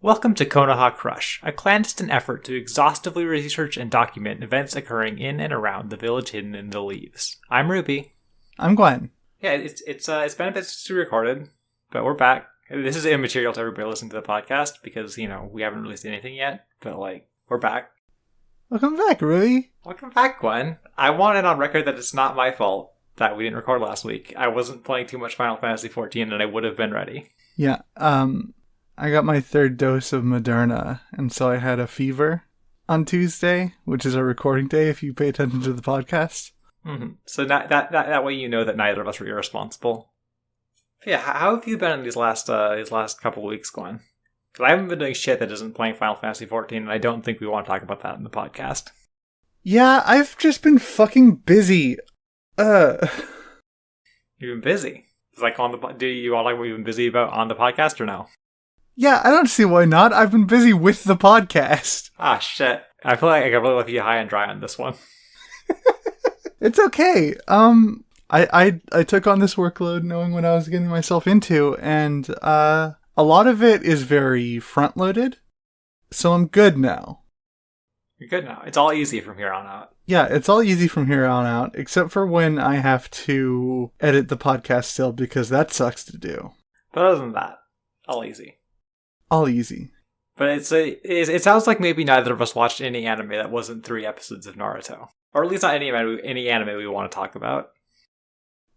Welcome to Konoha Crush, a clandestine effort to exhaustively research and document events occurring in and around the village hidden in the leaves. I'm Ruby. I'm Gwen. Yeah, it's been a bit since we recorded, but we're back. This is immaterial to everybody listening to the podcast because, we haven't released anything yet, but, we're back. Welcome back, Ruby. Welcome back, Gwen. I want it on record that it's not my fault that we didn't record last week. I wasn't playing too much Final Fantasy XIV and I would have been ready. Yeah, I got my third dose of Moderna, and so I had a fever on Tuesday, which is our recording day if you pay attention to the podcast. Mm-hmm. So that way you know that neither of us were irresponsible. But yeah, how have you been in these last couple of weeks, Glenn? Because I haven't been doing shit that isn't playing Final Fantasy XIV, and I don't think we want to talk about that in the podcast. Yeah, I've just been fucking busy. You've been busy? It's like do you want to like what you've been busy about on the podcast or no? Yeah, I don't see why not. I've been busy with the podcast. Ah, shit. I feel like I got really left you high and dry on this one. It's okay. I took on this workload knowing what I was getting myself into, and a lot of it is very front-loaded, so I'm good now. You're good now. It's all easy from here on out. Yeah, it's all easy from here on out, except for when I have to edit the podcast still, because that sucks to do. But other than that, all easy. All easy. But it sounds like maybe neither of us watched any anime that wasn't 3 episodes of Naruto. Or at least not any anime we want to talk about.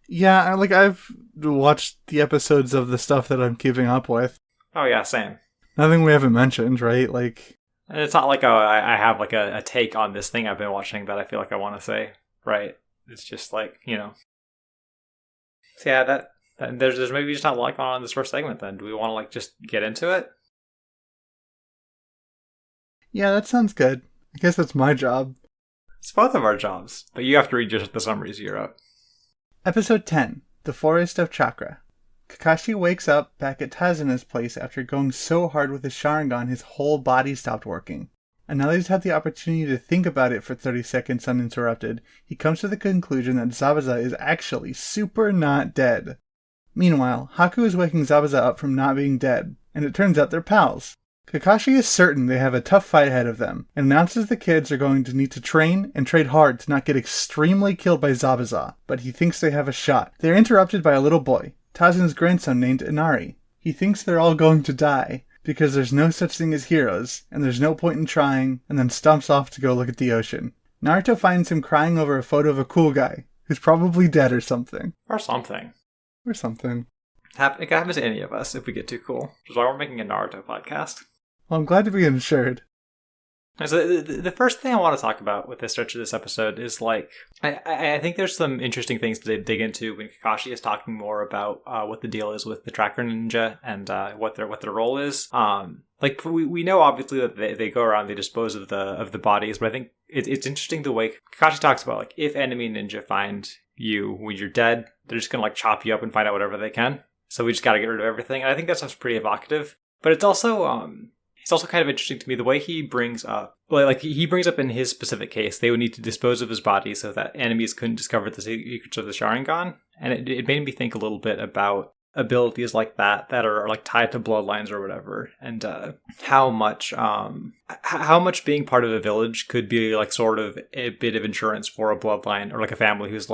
Yeah, I've watched the episodes of the stuff that I'm keeping up with. Oh yeah, same. Nothing we haven't mentioned, right? And it's not like I have a take on this thing I've been watching that I feel like I want to say, right? It's just So yeah, there's maybe just not a lot going on in this first segment then. Do we want to just get into it? Yeah, that sounds good. I guess that's my job. It's both of our jobs, but you have to read just the summaries you're up. Episode 10, The Forest of Chakra. Kakashi wakes up back at Tazuna's place after going so hard with his Sharingan his whole body stopped working. And now that he's had the opportunity to think about it for 30 seconds uninterrupted, he comes to the conclusion that Zabuza is actually super not dead. Meanwhile, Haku is waking Zabuza up from not being dead, and it turns out they're pals. Kakashi is certain they have a tough fight ahead of them, and announces the kids are going to need to train and trade hard to not get extremely killed by Zabuza, but he thinks they have a shot. They are interrupted by a little boy, Tazuna's grandson named Inari. He thinks they're all going to die, because there's no such thing as heroes, and there's no point in trying, and then stomps off to go look at the ocean. Naruto finds him crying over a photo of a cool guy, who's probably dead or something. Or something. It happens to any of us if we get too cool, which is why we're making a Naruto podcast. Well, I'm glad to be insured. So the first thing I want to talk about with this stretch of this episode is I think there's some interesting things to dig into when Kakashi is talking more about what the deal is with the tracker ninja and what their role is. We know obviously that they go around, they dispose of the bodies, but I think it's interesting the way Kakashi talks about if enemy ninja find you when you're dead, they're just gonna chop you up and find out whatever they can. So we just got to get rid of everything, and I think that sounds pretty evocative. But it's also kind of interesting to me the way he brings up, he brings up in his specific case, they would need to dispose of his body so that enemies couldn't discover the secrets of the Sharingan. And it made me think a little bit about abilities like that are tied to bloodlines or whatever, and how much being part of a village could be sort of a bit of insurance for a bloodline or a family who's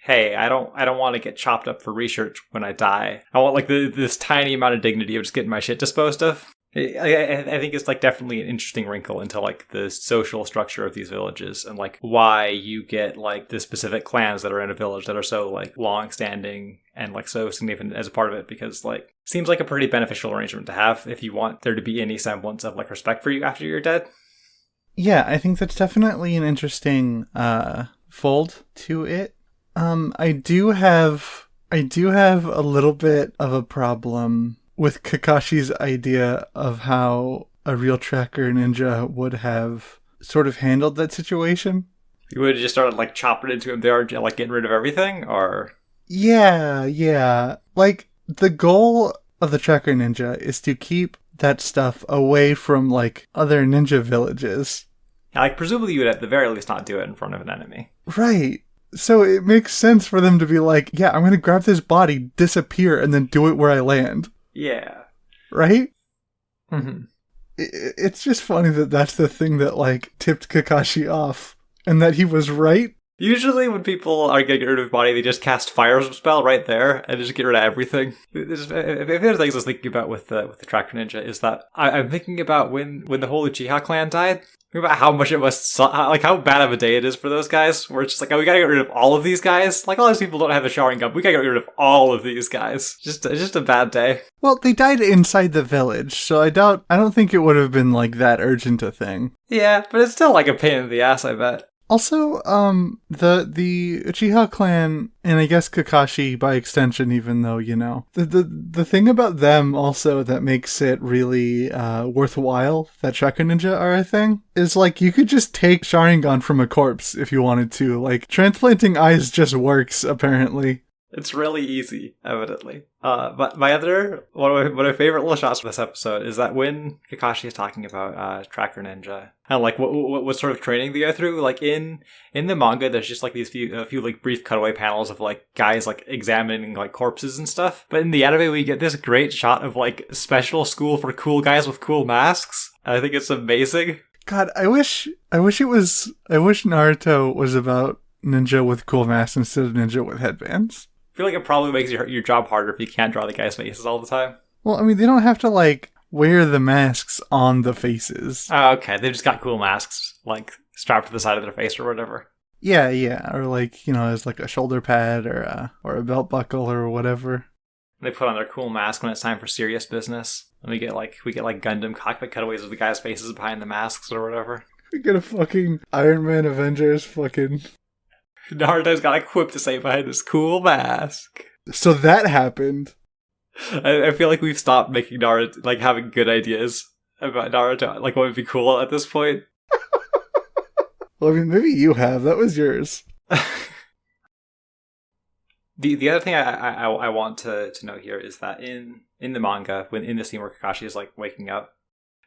hey, I don't want to get chopped up for research when I die. I want this tiny amount of dignity of just getting my shit disposed of. I think it's definitely an interesting wrinkle into the social structure of these villages and why you get the specific clans that are in a village that are so long standing and so significant as a part of it, because seems like a pretty beneficial arrangement to have if you want there to be any semblance of respect for you after you're dead. Yeah, I think that's definitely an interesting fold to it. I do have a little bit of a problem with Kakashi's idea of how a real tracker ninja would have sort of handled that situation. You would have just started chopping into him there, getting rid of everything, or? Yeah. The goal of the tracker ninja is to keep that stuff away from other ninja villages. Yeah, presumably you would at the very least not do it in front of an enemy. Right. So it makes sense for them to be yeah, I'm going to grab this body, disappear, and then do it where I land. Yeah. Right? Mm-hmm. It's just funny that that's the thing that, like, tipped Kakashi off. And that he was right. Usually when people are getting rid of body, they just cast fire spell right there and just get rid of everything. If there's things I was thinking about with the Tracker Ninja is that I'm thinking about when the whole Uchiha clan died. Think about how much it must, like how bad of a day it is for those guys. Where it's just like, oh, we gotta get rid of all of these guys. Like all these people don't have a showering gun. We gotta get rid of all of these guys. Just a bad day. Well, they died inside the village, so I don't think it would have been like that urgent a thing. Yeah, but it's still like a pain in the ass, I bet. Also, the Uchiha clan, and I guess Kakashi by extension, even though, you know, the thing about them also that makes it really worthwhile that Tracker Ninja are a thing is, like, you could just take Sharingan from a corpse if you wanted to. Like, transplanting eyes just works, apparently. It's really easy, evidently. But one of my favorite little shots from this episode is that when Kakashi is talking about Tracker Ninja and like what sort of training they go through, like in the manga, there's just like a few like brief cutaway panels of like guys like examining like corpses and stuff. But in the anime, we get this great shot of like special school for cool guys with cool masks. And I think it's amazing. God, I wish Naruto was about ninja with cool masks instead of ninja with headbands. I feel like it probably makes your job harder if you can't draw the guys' faces all the time. Well, I mean, they don't have to, like, wear the masks on the faces. Oh, okay. They've just got cool masks, like, strapped to the side of their face or whatever. Yeah. Or, like, you know, as, like, a shoulder pad or a belt buckle or whatever. They put on their cool mask when it's time for serious business. And we get Gundam cockpit cutaways of the guys' faces behind the masks or whatever. We get a fucking Iron Man Avengers fucking... Naruto's got a quip to say behind this cool mask. So that happened. I feel like we've stopped making Naruto, like, having good ideas about Naruto, like, what would be cool at this point. Well, I mean, maybe you have. That was yours. The other thing I want to note here is that in the manga, when in the scene where Kakashi is, like, waking up,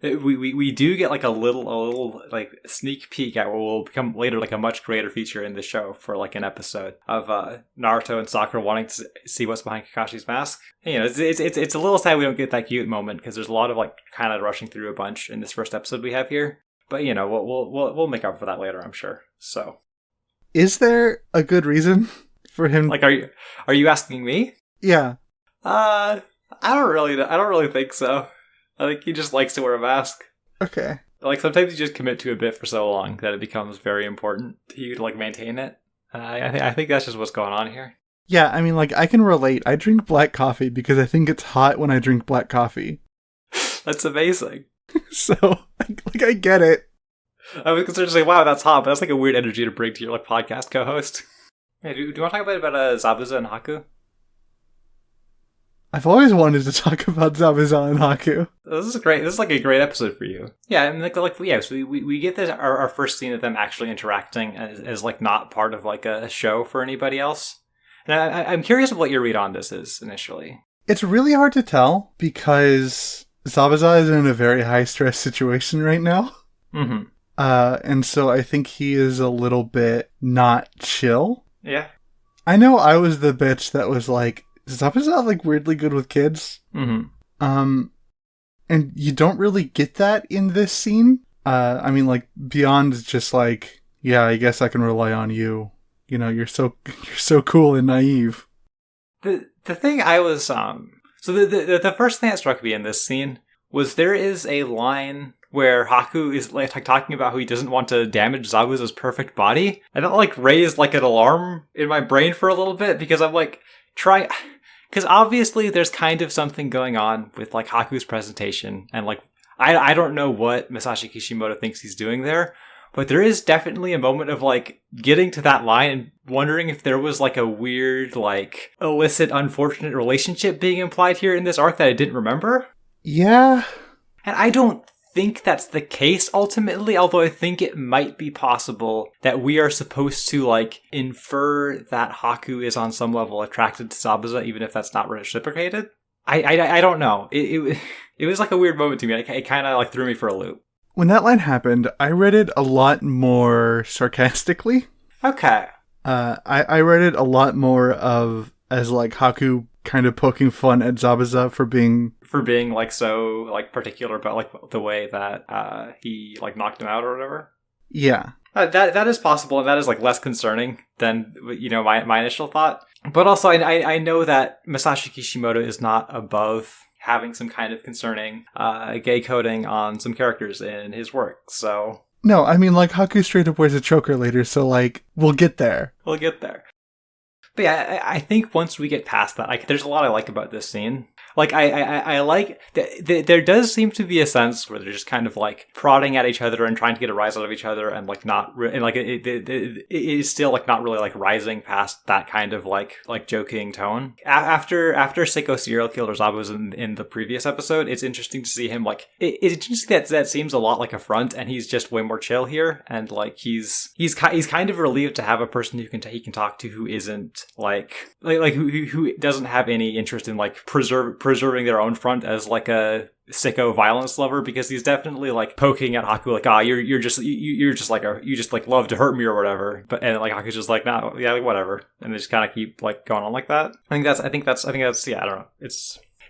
we do get like a little like sneak peek at what will become later like a much greater feature in the show for like an episode of Naruto and Sakura wanting to see what's behind Kakashi's mask. And, you know, it's a little sad we don't get that cute moment because there's a lot of like kind of rushing through a bunch in this first episode we have here. But you know, we'll make up for that later, I'm sure. So, is there a good reason for him? Like, are you asking me? Yeah. I don't really think so. I think he just likes to wear a mask. Okay. Like, sometimes you just commit to a bit for so long that it becomes very important to you to, like, maintain it. I think that's just what's going on here. Yeah, I mean, like, I can relate. I drink black coffee because I think it's hot when I drink black coffee. That's amazing. So, like, I get it. I was concerned to say, wow, that's hot, but that's, like, a weird energy to bring to your, like, podcast co-host. Hey, do you want to talk about Zabuza and Haku? I've always wanted to talk about Zabuza and Haku. This is great. This is like a great episode for you. Yeah, I mean, so we get this our first scene of them actually interacting as like not part of like a show for anybody else. And I'm curious of what your read on this is initially. It's really hard to tell because Zabuza is in a very high stress situation right now. Mm-hmm. And so I think he is a little bit not chill. Yeah. I know I was the bitch that was like, Zabuza like weirdly good with kids. Mm-hmm. And you don't really get that in this scene. I mean, like, beyond just like, yeah, I guess I can rely on you. You know, you're so cool and naive. The thing I was so the first thing that struck me in this scene was there is a line where Haku is like talking about how he doesn't want to damage Zabuza's perfect body. And that like raised like an alarm in my brain for a little bit because I'm like trying. Because obviously there's kind of something going on with like Haku's presentation and like I don't know what Masashi Kishimoto thinks he's doing there, but there is definitely a moment of like getting to that line and wondering if there was like a weird like illicit unfortunate relationship being implied here in this arc that I didn't remember. Yeah. And I don't think that's the case ultimately, although I think it might be possible that we are supposed to like infer that Haku is on some level attracted to Zabuza, even if that's not reciprocated. I don't know. It was like a weird moment to me. It kind of like threw me for a loop. When that line happened, I read it a lot more sarcastically. Okay. I read it a lot more of as like Haku kind of poking fun at Zabuza for being like so like particular about like the way that he like knocked him out or whatever. Yeah. That is possible, and that is like less concerning than my initial thought. But also, I know that Masashi Kishimoto is not above having some kind of concerning gay coding on some characters in his work. So no, I mean like Haku straight up wears a choker later, so like we'll get there. We'll get there. But yeah, I think once we get past that, there's a lot I like about this scene. Like, I like there does seem to be a sense where they're just kind of like prodding at each other and trying to get a rise out of each other, and like not and like it is still like not really like rising past that kind of like joking tone. After Seiko serial killer Zabuza in the previous episode, it's interesting to see him like it's interesting that seems a lot like a front, and he's just way more chill here, and like he's kind of relieved to have a person he can talk to who isn't who doesn't have any interest in like preserving their own front as like a sicko violence lover, because he's definitely like poking at Haku like, you're just like you just like love to hurt me or whatever, and like Haku's just like, nah, yeah, like, whatever, and they just kind of keep like going on like that. I think that's yeah, I don't know,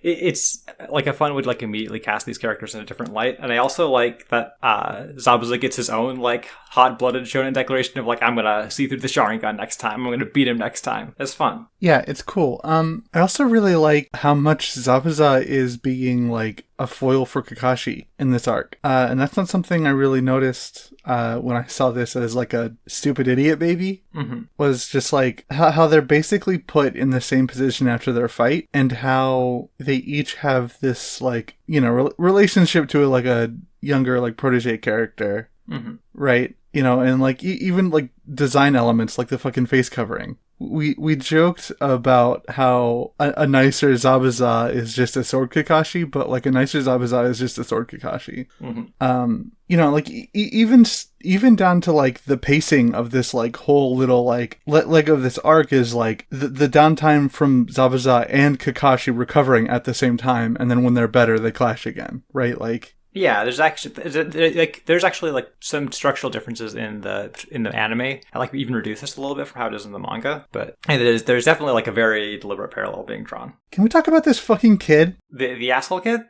it's like a fun way to like immediately cast these characters in a different light. And I also like that Zabuza gets his own like hot-blooded shonen declaration of like, I'm gonna see through the Sharingan next time, I'm gonna beat him next time. It's fun. Yeah, it's cool. I also really like how much Zabuza is being like a foil for Kakashi in this arc. And that's not something I really noticed when I saw this as like a stupid idiot baby. Mm-hmm. Was just like how they're basically put in the same position after their fight, and how they each have this like, relationship to like a younger like protege character. Mm-hmm. Right? And like even like design elements like the fucking face covering. We joked about how a nicer Zabuza is just a sword Kakashi, but like a nicer Zabuza is just a sword Kakashi. Mm-hmm. Like even down to like the pacing of this like whole little like leg of this arc is like the downtime from Zabuza and Kakashi recovering at the same time, and then when they're better they clash again, right? Like. Yeah, there's actually like some structural differences in the anime. I like even reduce this a little bit from how it is in the manga, but there's definitely like a very deliberate parallel being drawn. Can we talk about this fucking kid? The asshole kid?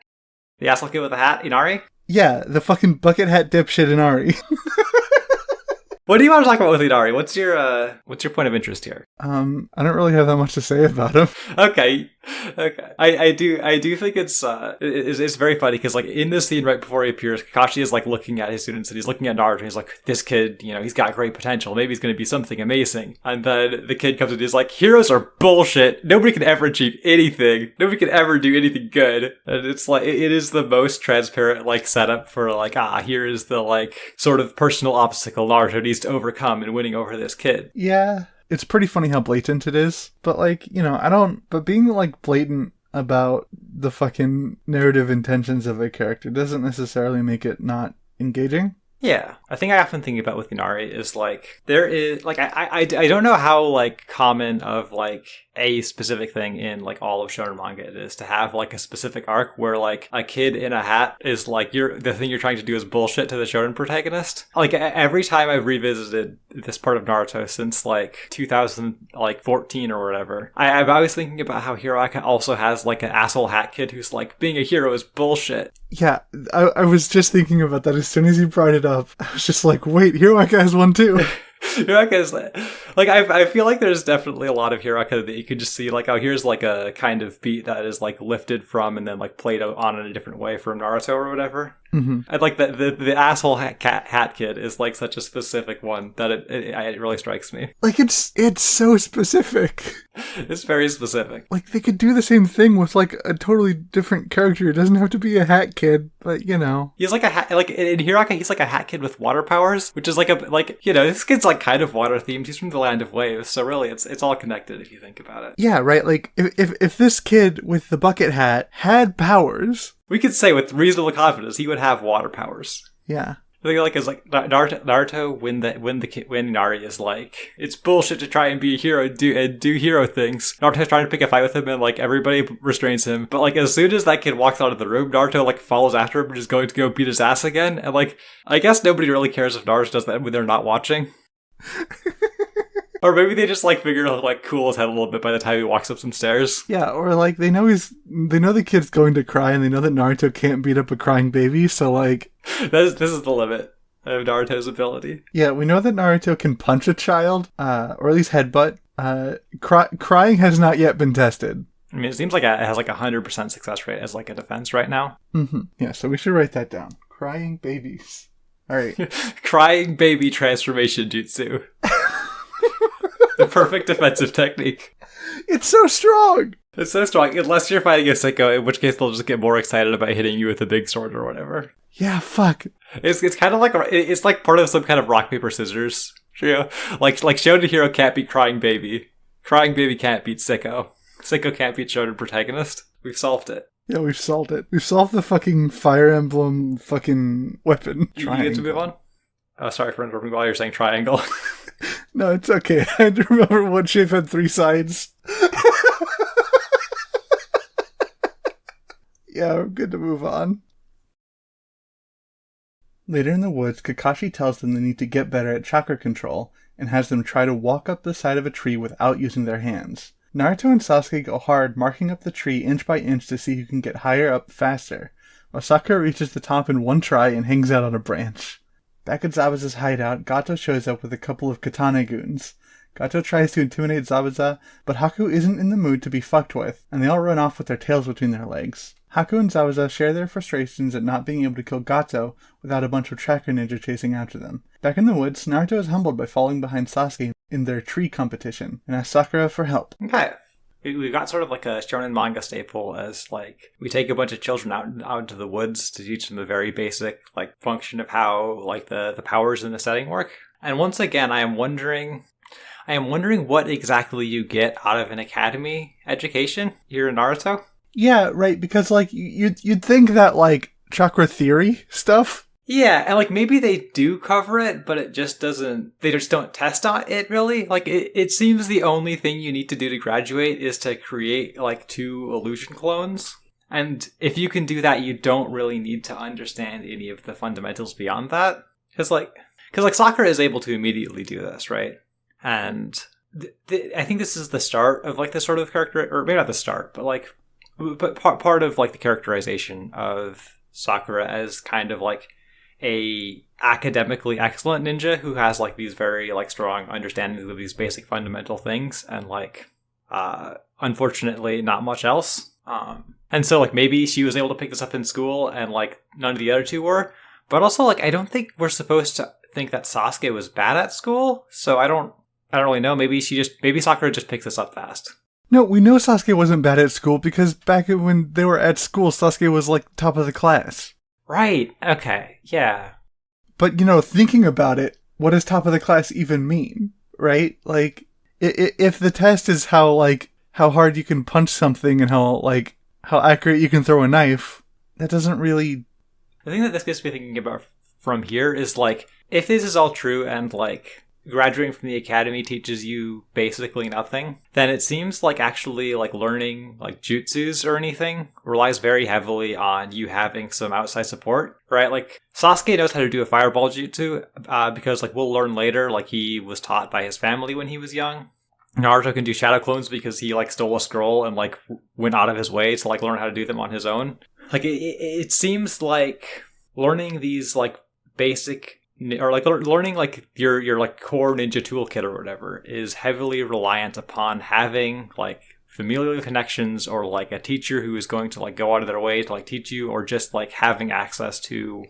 The asshole kid with the hat, Inari? Yeah, the fucking bucket hat dipshit Inari. What do you want to talk about with Inari? What's your point of interest here? I don't really have that much to say about him. Okay. I do think it's very funny because like in this scene right before he appears, Kakashi is like looking at his students and he's looking at Naruto and he's like, this kid, he's got great potential. Maybe he's going to be something amazing. And then the kid comes in and he's like, heroes are bullshit. Nobody can ever achieve anything. Nobody can ever do anything good. And it's like, it is the most transparent like setup for like, here is the like sort of personal obstacle Naruto needs to overcome in winning over this kid. Yeah. It's pretty funny how blatant it is, but like, but being like blatant about the fucking narrative intentions of a character doesn't necessarily make it not engaging. Yeah, I think I often think about with Inari is like there is like I don't know how like common of like a specific thing in like all of shonen manga it is to have like a specific arc where like a kid in a hat is like the thing you're trying to do is bullshit to the shonen protagonist. Like every time I've revisited this part of Naruto since like 2014 or whatever, I'm always thinking about how Hiroaka also has like an asshole hat kid who's like being a hero is bullshit. Yeah, I was just thinking about that as soon as you brought it up. I was just like, wait, Hiroaka has one too. Hiroaka is like I feel like there's definitely a lot of Hiroaka that you could just see like, oh, here's like a kind of beat that is like lifted from and then like played on in a different way from Naruto or whatever. Mm-hmm. I'd like that the asshole hat kid is like such a specific one that it really strikes me. Like it's so specific. It's very specific. Like they could do the same thing with like a totally different character. It doesn't have to be a hat kid, but he's like a hat, like in Hiroaka he's like a hat kid with water powers, which is like this kid's like kind of water themed. He's from the land of waves, so really it's all connected if you think about it. Yeah, right. Like if this kid with the bucket hat had powers, we could say with reasonable confidence he would have water powers. Yeah. I think like it's like Naruto when Inari is like, it's bullshit to try and be a hero and do hero things. Naruto's trying to pick a fight with him and like everybody restrains him. But like as soon as that kid walks out of the room, Naruto like follows after him and is going to go beat his ass again. And like I guess nobody really cares if Naruto does that when they're not watching. Or maybe they just like figure out like cool his head a little bit by the time he walks up some stairs. Yeah, or like they know the kid's going to cry, and they know that Naruto can't beat up a crying baby, so like this is the limit of Naruto's ability. Yeah, we know that Naruto can punch a child, or at least headbutt. Crying has not yet been tested. I mean, it seems like it has like 100% success rate as like a defense right now. Mm-hmm. Yeah, so we should write that down. Crying babies. All right. Crying baby transformation jutsu. The perfect defensive technique. It's so strong! It's so strong, unless you're fighting a sicko, in which case they'll just get more excited about hitting you with a big sword or whatever. Yeah, fuck. It's kind of like, it's like part of some kind of rock, paper, scissors. You know? Like Shonen Hero can't beat Crying Baby. Crying Baby can't beat Sicko. Sicko can't beat Shonen Protagonist. We've solved it. Yeah, we've solved it. We've solved the fucking Fire Emblem fucking weapon. You get to move on? Oh, sorry for interrupting while you're saying triangle. No, it's okay. I had to remember one shape had 3 sides. Yeah, we're good to move on. Later in the woods, Kakashi tells them they need to get better at chakra control, and has them try to walk up the side of a tree without using their hands. Naruto and Sasuke go hard, marking up the tree inch by inch to see who can get higher up faster, while Sakura reaches the top in one try and hangs out on a branch. Back at Zabuza's hideout, Gato shows up with a couple of katana goons. Gato tries to intimidate Zabuza, but Haku isn't in the mood to be fucked with, and they all run off with their tails between their legs. Haku and Zabuza share their frustrations at not being able to kill Gato without a bunch of tracker ninja chasing after them. Back in the woods, Naruto is humbled by falling behind Sasuke in their tree competition, and asks Sakura for help. Okay. We got sort of like a shonen manga staple as like we take a bunch of children out into the woods to teach them the very basic like function of how like the powers in the setting work. And once again, I am wondering what exactly you get out of an academy education here in Naruto. Yeah, right, because like you'd think that like chakra theory stuff. Yeah, and like maybe they do cover it, but it just doesn't, they just don't test on it really. Like it seems the only thing you need to do to graduate is to create like 2 illusion clones. And if you can do that, you don't really need to understand any of the fundamentals beyond that. Because Sakura is able to immediately do this, right? And I think this is the start of like this sort of character, or maybe not the start, but part of like the characterization of Sakura as kind of like a academically excellent ninja who has like these very like strong understandings of these basic fundamental things, and like unfortunately not much else. And so like maybe she was able to pick this up in school and like none of the other 2 were, but also like I don't think we're supposed to think that Sasuke was bad at school, so I don't really know. Maybe Sakura just picks this up fast. No, we know Sasuke wasn't bad at school because back when they were at school, Sasuke was like top of the class. Right, okay, yeah. But, thinking about it, what does top of the class even mean, right? Like, if the test is how hard you can punch something and how accurate you can throw a knife, that doesn't really... The thing that this gets me thinking about from here is, like, if this is all true and, like, graduating from the academy teaches you basically nothing, then it seems like actually like learning like jutsus or anything relies very heavily on you having some outside support, right? Like Sasuke knows how to do a fireball jutsu because like we'll learn later, like he was taught by his family when he was young. Naruto can do shadow clones because he like stole a scroll and like went out of his way to like learn how to do them on his own. Like it seems like learning these like basic or like learning like your like core ninja toolkit or whatever is heavily reliant upon having like familial connections or like a teacher who is going to like go out of their way to like teach you, or just like having access to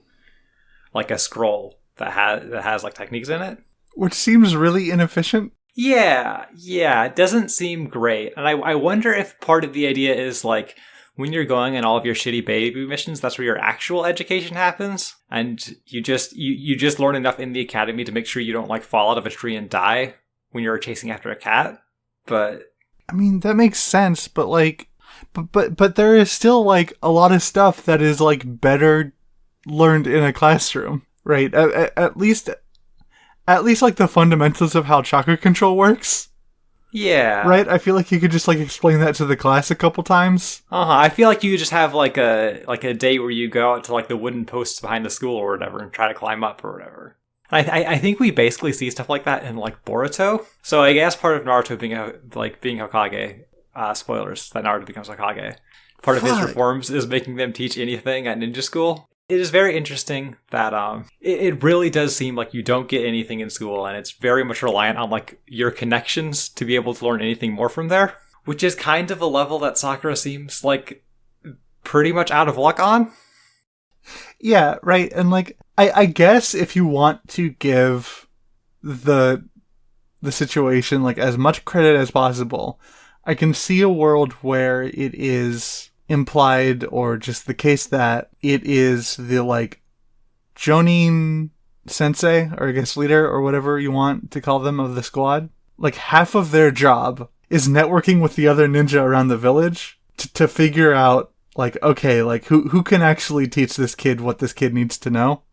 like a scroll that has like techniques in it, which seems really inefficient. Yeah, it doesn't seem great. And I wonder if part of the idea is like when you're going on all of your shitty baby missions, that's where your actual education happens, and you just learn enough in the academy to make sure you don't like fall out of a tree and die when you're chasing after a cat. But I mean, that makes sense, but like but there is still like a lot of stuff that is like better learned in a classroom, right? At least like the fundamentals of how chakra control works. Yeah. Right? I feel like you could just like explain that to the class a couple times. I feel like you just have like a day where you go out to like the wooden posts behind the school or whatever and try to climb up or whatever. I think we basically see stuff like that in like Boruto. So I guess part of Naruto being Hokage, spoilers that Naruto becomes Hokage. Part of his reforms is making them teach anything at ninja school. It is very interesting that it really does seem like you don't get anything in school, and it's very much reliant on like your connections to be able to learn anything more from there, which is kind of a level that Sakura seems like pretty much out of luck on. Yeah, right. And like I guess if you want to give the situation like as much credit as possible, I can see a world where it is implied or just the case that it is the like Jonin sensei or I guess leader or whatever you want to call them of the squad. Like half of their job is networking with the other ninja around the village to figure out like, okay, like who can actually teach this kid what this kid needs to know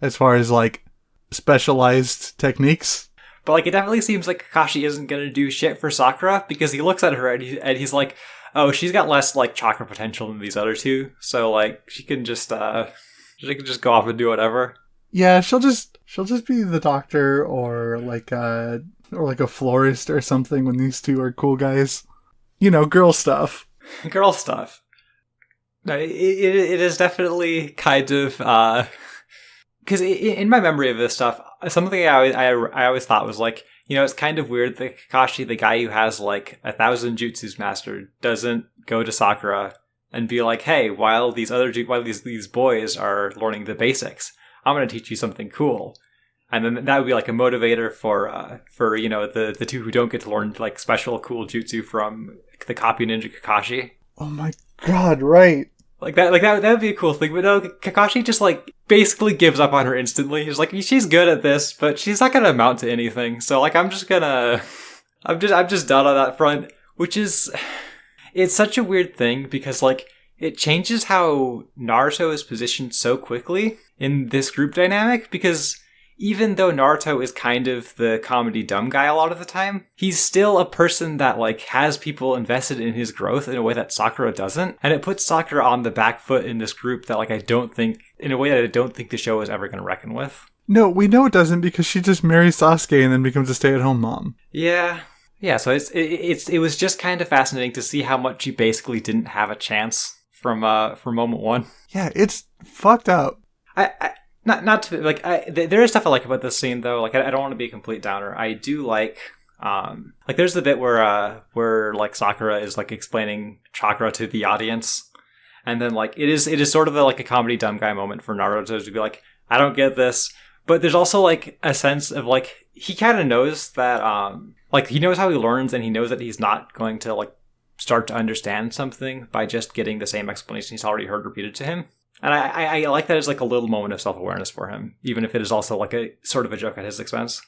as far as like specialized techniques. But like it definitely seems like Kakashi isn't going to do shit for Sakura because he looks at her and he's like, oh, she's got less like chakra potential than these other two, so like she can just go off and do whatever. Yeah, she'll just be the doctor or like a florist or something when these two are cool guys. You know, girl stuff. Girl stuff. No, it is definitely kind of because in my memory of this stuff, something I always thought was like, you know, it's kind of weird that Kakashi, the guy who has like 1,000 jutsus mastered, doesn't go to Sakura and be like, hey, while these boys are learning the basics, I'm going to teach you something cool. And then that would be like a motivator for you know, the two who don't get to learn like special cool jutsu from the copy ninja Kakashi. Oh my god, right. Like that would be a cool thing, but no, Kakashi just like basically gives up on her instantly. He's like, she's good at this, but she's not gonna amount to anything. So like, I'm just done on that front. Which is, it's such a weird thing because like it changes how Naruto is positioned so quickly in this group dynamic. Because even though Naruto is kind of the comedy dumb guy a lot of the time, he's still a person that like has people invested in his growth in a way that Sakura doesn't. And it puts Sakura on the back foot in this group that like I don't think the show is ever going to reckon with. No, we know it doesn't because she just marries Sasuke and then becomes a stay-at-home mom. Yeah. So it was just kind of fascinating to see how much she basically didn't have a chance from moment one. Yeah, it's fucked up. Not to like there is stuff I like about this scene though. Like I don't want to be a complete downer. I do like there's the bit where like Sakura is like explaining chakra to the audience, and then like it is sort of like a comedy dumb guy moment for Naruto to be like, I don't get this, but there's also like a sense of like he kind of knows that like he knows how he learns, and he knows that he's not going to like start to understand something by just getting the same explanation he's already heard repeated to him. And I like that as like a little moment of self-awareness for him, even if it is also like a sort of a joke at his expense.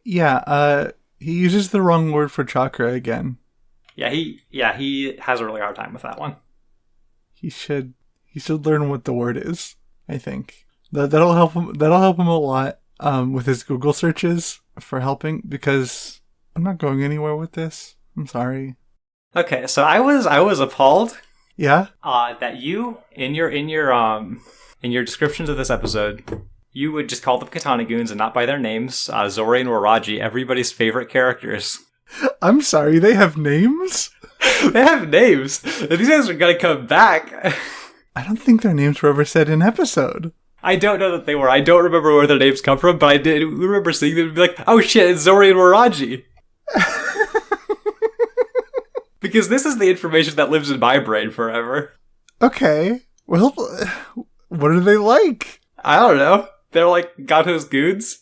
Yeah, he uses the wrong word for chakra again. Yeah, he has a really hard time with that one. He should learn what the word is, I think. That'll help him a lot with his Google searches for helping, because I'm not going anywhere with this. I'm sorry. Okay, so I was appalled. Yeah. That you in your descriptions of this episode, you would just call them Katana Goons and not by their names. Zori and Waraji, everybody's favorite characters. I'm sorry, they have names? They have names. These guys are gonna come back. I don't think their names were ever said in episode. I don't know that they were. I don't remember where their names come from, but I did remember seeing them and be like, oh shit, it's Zori and Waraji. Because this is the information that lives in my brain forever. Okay. Well, what are they like? I don't know. They're like Gato's goons.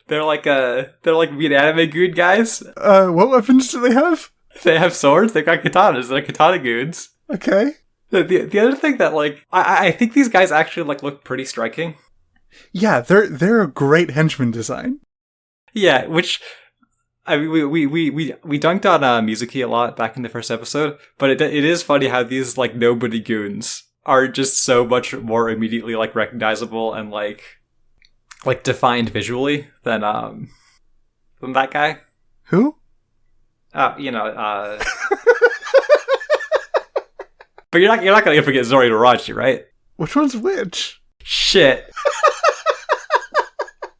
They're like mean anime goon guys. What weapons do they have? They have swords. They've got katanas. They're katana goons. Okay. The other thing that like I think these guys actually like look pretty striking. Yeah, they're a great henchman design. Yeah, which I mean, we dunked on Mizuki a lot back in the first episode, but it is funny how these like nobody goons are just so much more immediately like recognizable and like defined visually than that guy. Who? But you're not gonna forget Zori and Waraji, right? Which one's which? Shit.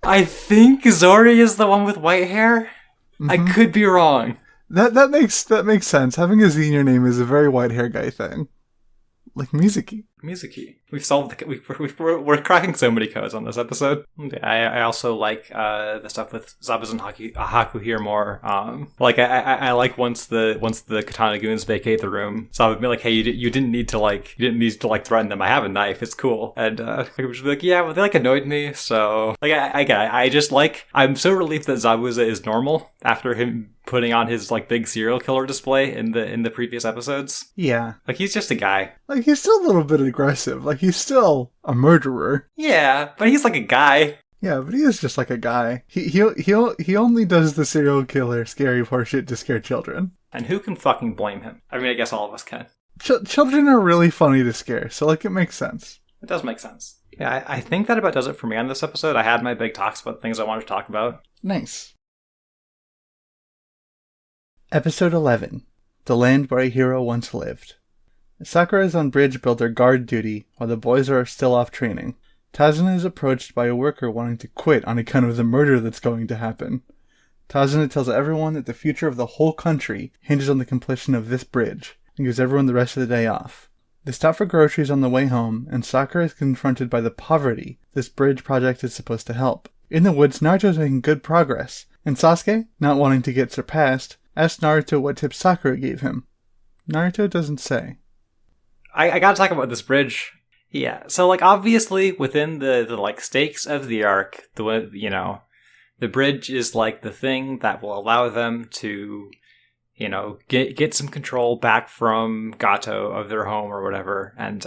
I think Zori is the one with white hair. Mm-hmm. I could be wrong. That makes sense. Having a Xenia name is a very white hair guy thing. Like Mizuki. We've solved we're cracking so many codes on this episode. I also like the stuff with Zabuza and Haku here more. Like I like once the Katana goons vacate the room, Zabu be like, hey, you didn't need to threaten them. I have a knife. It's cool. And I would be like, yeah, well, they like annoyed me. So like I just like, I'm so relieved that Zabuza is normal after him putting on his like big serial killer display in the previous episodes. Yeah, like he's just a guy. Like he's still a little bit aggressive. Like he's still a murderer. Yeah, but he's like a guy. Yeah, but he is just like a guy. He only does the serial killer scary horseshit to scare children. And who can fucking blame him? I mean, I guess all of us can. Children are really funny to scare, so like it makes sense. It does make sense. Yeah, I think that about does it for me on this episode. I had my big talks about things I wanted to talk about. Nice. Episode 11. The Land Where a Hero Once Lived. Sakura is on bridge builder guard duty while the boys are still off training. Tazuna is approached by a worker wanting to quit on account of the murder that's going to happen. Tazuna tells everyone that the future of the whole country hinges on the completion of this bridge and gives everyone the rest of the day off. They stop for groceries on the way home, and Sakura is confronted by the poverty this bridge project is supposed to help. In the woods, Naruto is making good progress, and Sasuke, not wanting to get surpassed, asks Naruto what tips Sakura gave him. Naruto doesn't say. I gotta talk about this bridge. Yeah, so like obviously within the like stakes of the arc, the bridge is like the thing that will allow them to, get some control back from Gato of their home or whatever, and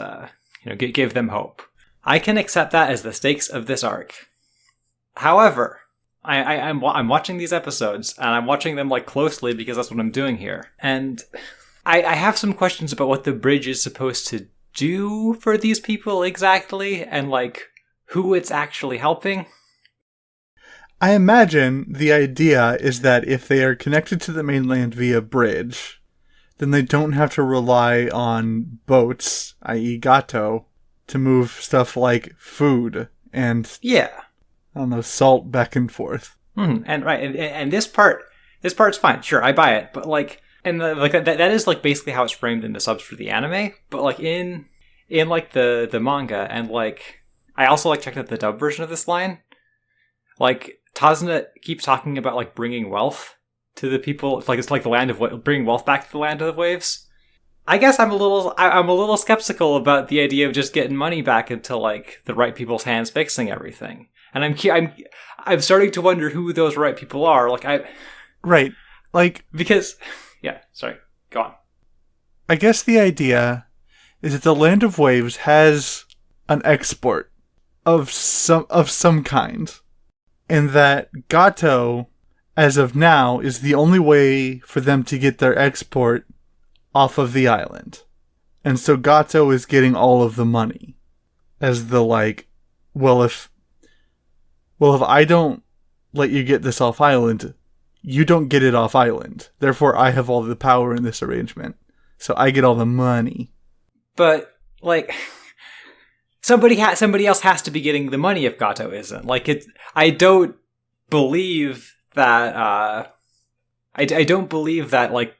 give them hope. I can accept that as the stakes of this arc. However, I'm watching these episodes, and I'm watching them like closely because that's what I'm doing here. And I have some questions about what the bridge is supposed to do for these people exactly, and like who it's actually helping. I imagine the idea is that if they are connected to the mainland via bridge, then they don't have to rely on boats, i.e. Gato, to move stuff like food and salt back and forth. And right, and this part's fine. Sure, I buy it. But like, and that is like basically how it's framed in the subs for the anime. But like in like the manga, and like I also like checked out the dub version of this line. Like Tazuna keeps talking about like bringing wealth to the people. It's like the land of bringing wealth back to the land of the waves. I guess I'm a little skeptical about the idea of just getting money back into like the right people's hands fixing everything. And I'm starting to wonder who those right people are. Right. Like, because sorry. Go on. I guess the idea is that the Land of Waves has an export of some kind, and that Gato, as of now, is the only way for them to get their export off of the island. And so Gato is getting all of the money as the if I don't let you get this off island, you don't get it off island. Therefore, I have all the power in this arrangement. So I get all the money. But, like, somebody else has to be getting the money if Gato isn't. Like, I don't believe that, I don't believe that, like,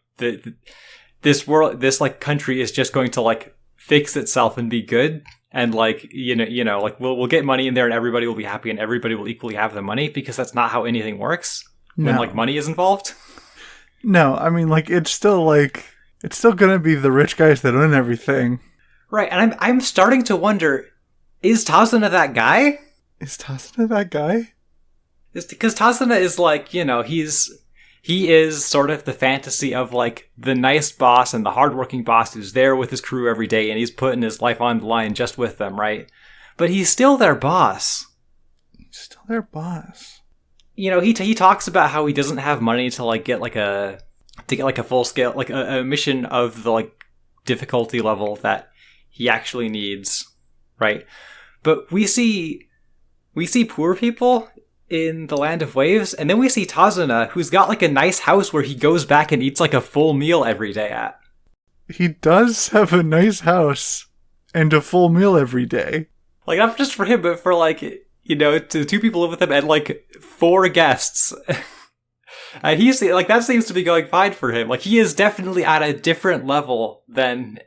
this like, country is just going to, like, fix itself and be good. And like, like we'll get money in there and everybody will be happy and everybody will equally have the money, because that's not how anything works when like money is involved. No, I mean like it's still gonna be the rich guys that own everything. Right, and I'm starting to wonder, is Tazuna that guy? Is Tazuna that guy? It's because Tazuna is like, he is sort of the fantasy of like the nice boss and the hardworking boss who's there with his crew every day and he's putting his life on the line just with them, right? But he's still their boss. He's still their boss. He talks about how he doesn't have money to get a full scale, like a mission of the like difficulty level that he actually needs, right? But we see poor people in the Land of Waves, and then we see Tazuna, who's got like a nice house where he goes back and eats like a full meal every day at. He does have a nice house and a full meal every day. Like, not just for him, but for like, to 2 people live with him and like 4 guests. And he's like, that seems to be going fine for him. Like, he is definitely at a different level than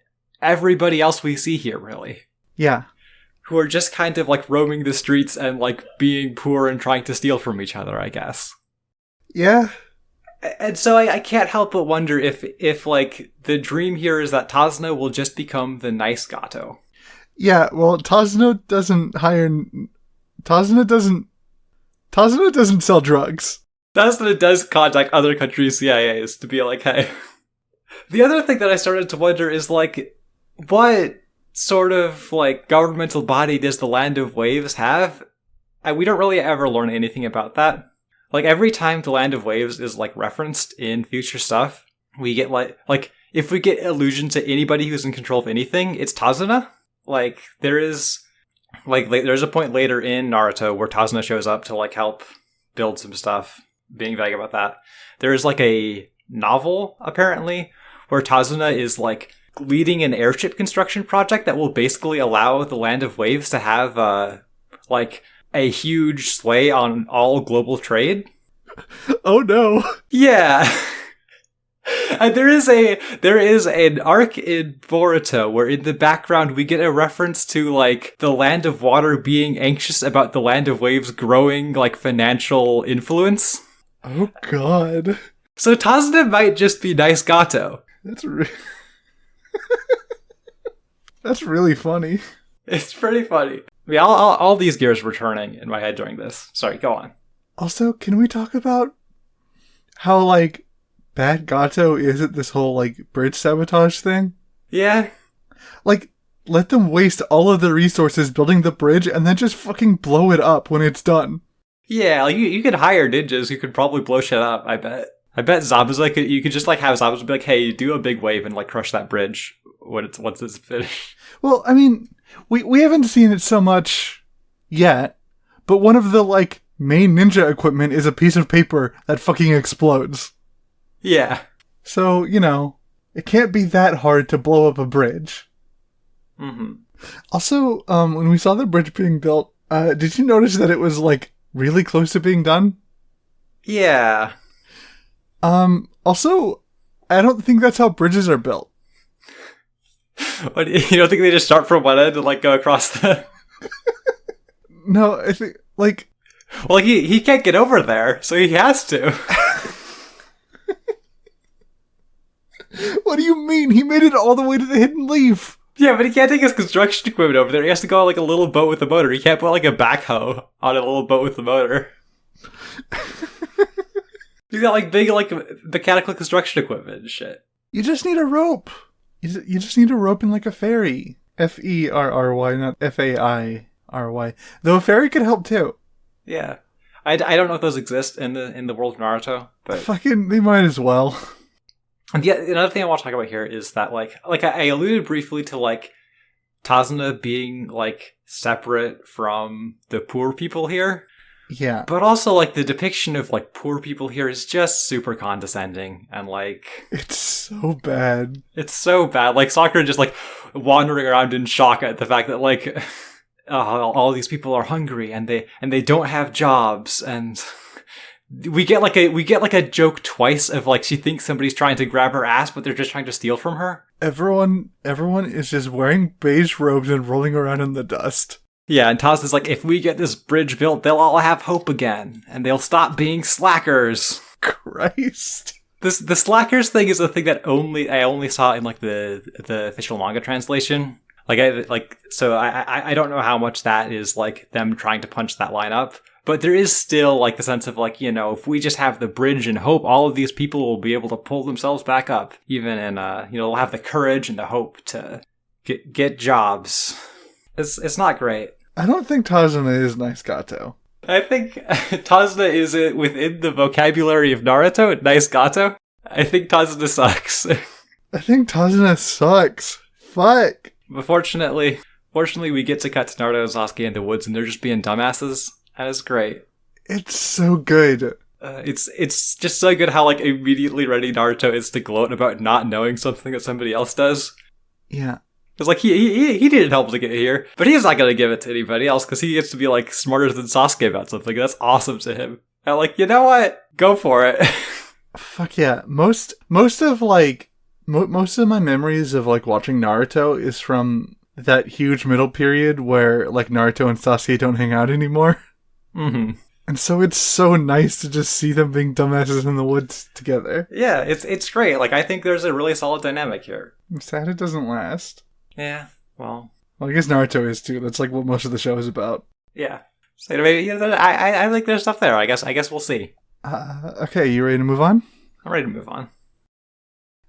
everybody else we see here, really. Yeah. Who are just kind of like roaming the streets and like being poor and trying to steal from each other, I guess. Yeah. And so I can't help but wonder if like the dream here is that Tazuna will just become the nice Gato. Yeah, well, Tazuna doesn't sell drugs. Tazuna does contact other countries' CIAs to be like, hey. The other thing that I started to wonder is like, what sort of like governmental body does the Land of Waves have? And we don't really ever learn anything about that. Like, every time the Land of Waves is like referenced in future stuff, we get like if we get allusion to anybody who's in control of anything, it's Tazuna. Like, there's a point later in Naruto where Tazuna shows up to like help build some stuff, being vague about that. There's like a novel apparently where Tazuna is like leading an airship construction project that will basically allow the Land of Waves to have like a huge sway on all global trade. Oh no. Yeah. And there is an arc in Boruto where in the background we get a reference to like the Land of Water being anxious about the Land of Waves growing like financial influence. Oh god. So Tazuna might just be nice Gato. That's really funny. It's pretty funny. I mean, all these gears were turning in my head during this. Sorry, go on. Also, can we talk about how, like, bad Gato is at this whole, like, bridge sabotage thing? Yeah. Like, let them waste all of the resources building the bridge and then just fucking blow it up when it's done. Yeah, like, you could hire ninjas who could probably blow shit up, I bet. I bet Zabuza you could just, like, have Zabuza be like, hey, do a big wave and, like, crush that bridge once it's finished. Well, I mean, we haven't seen it so much yet, but one of the, like, main ninja equipment is a piece of paper that fucking explodes. Yeah. So, it can't be that hard to blow up a bridge. Mm-hmm. Also, when we saw the bridge being built, did you notice that it was, like, really close to being done? Yeah. Also, I don't think that's how bridges are built. What, you don't think they just start from one end and, like, go across the... No, I think, like... Well, he can't get over there, so he has to. What do you mean? He made it all the way to the hidden leaf. Yeah, but he can't take his construction equipment over there. He has to go on, like, a little boat with a motor. He can't put, like, a backhoe on a little boat with the motor. He's got, like, big, like, mechanical construction equipment and shit. You just need a rope. You just need a rope and, like, a ferry. Ferry, not Fairy. Though a ferry could help, too. Yeah. I don't know if those exist in the world of Naruto, but... Fucking, they might as well. And yeah, another thing I want to talk about here is that, like I alluded briefly to, like, Tazuna being, like, separate from the poor people here. Yeah. But also, like, the depiction of, like, poor people here is just super condescending and, like... It's so bad. It's so bad. Like, Sakura just, like, wandering around in shock at the fact that, like, all these people are hungry and they don't have jobs, and... We get like a joke twice of, like, she thinks somebody's trying to grab her ass, but they're just trying to steal from her. Everyone is just wearing beige robes and rolling around in the dust. Yeah, and Taz is like, if we get this bridge built, they'll all have hope again, and they'll stop being slackers. Christ. The slackers thing is a thing that I only saw in, like, the official manga translation. So I don't know how much that is, like, them trying to punch that line up. But there is still, like, the sense of, like, if we just have the bridge and hope, all of these people will be able to pull themselves back up. Even in, they'll have the courage and the hope to get jobs. It's not great. I don't think Tazuna is nice Gato. I think Tazuna is within the vocabulary of Naruto, nice Gato. I think Tazuna sucks. I think Tazuna sucks. Fuck. But fortunately, we get to cut to Naruto and Sasuke in the woods, and they're just being dumbasses. That is great. It's so good. It's just so good how, like, immediately ready Naruto is to gloat about not knowing something that somebody else does. Yeah. It's like, he needed help to get here, but he's not going to give it to anybody else because he gets to be, like, smarter than Sasuke about something. That's awesome to him. And, like, you know what? Go for it. Fuck yeah. Most of my memories of, like, watching Naruto is from that huge middle period where, like, Naruto and Sasuke don't hang out anymore. Mm-hmm. And so it's so nice to just see them being dumbasses in the woods together. Yeah, it's great. Like, I think there's a really solid dynamic here. I'm sad it doesn't last. Yeah, well, I guess Naruto is too. That's like what most of the show is about. Yeah. So maybe I think there's stuff there. I guess we'll see. Okay, you ready to move on? I'm ready to move on.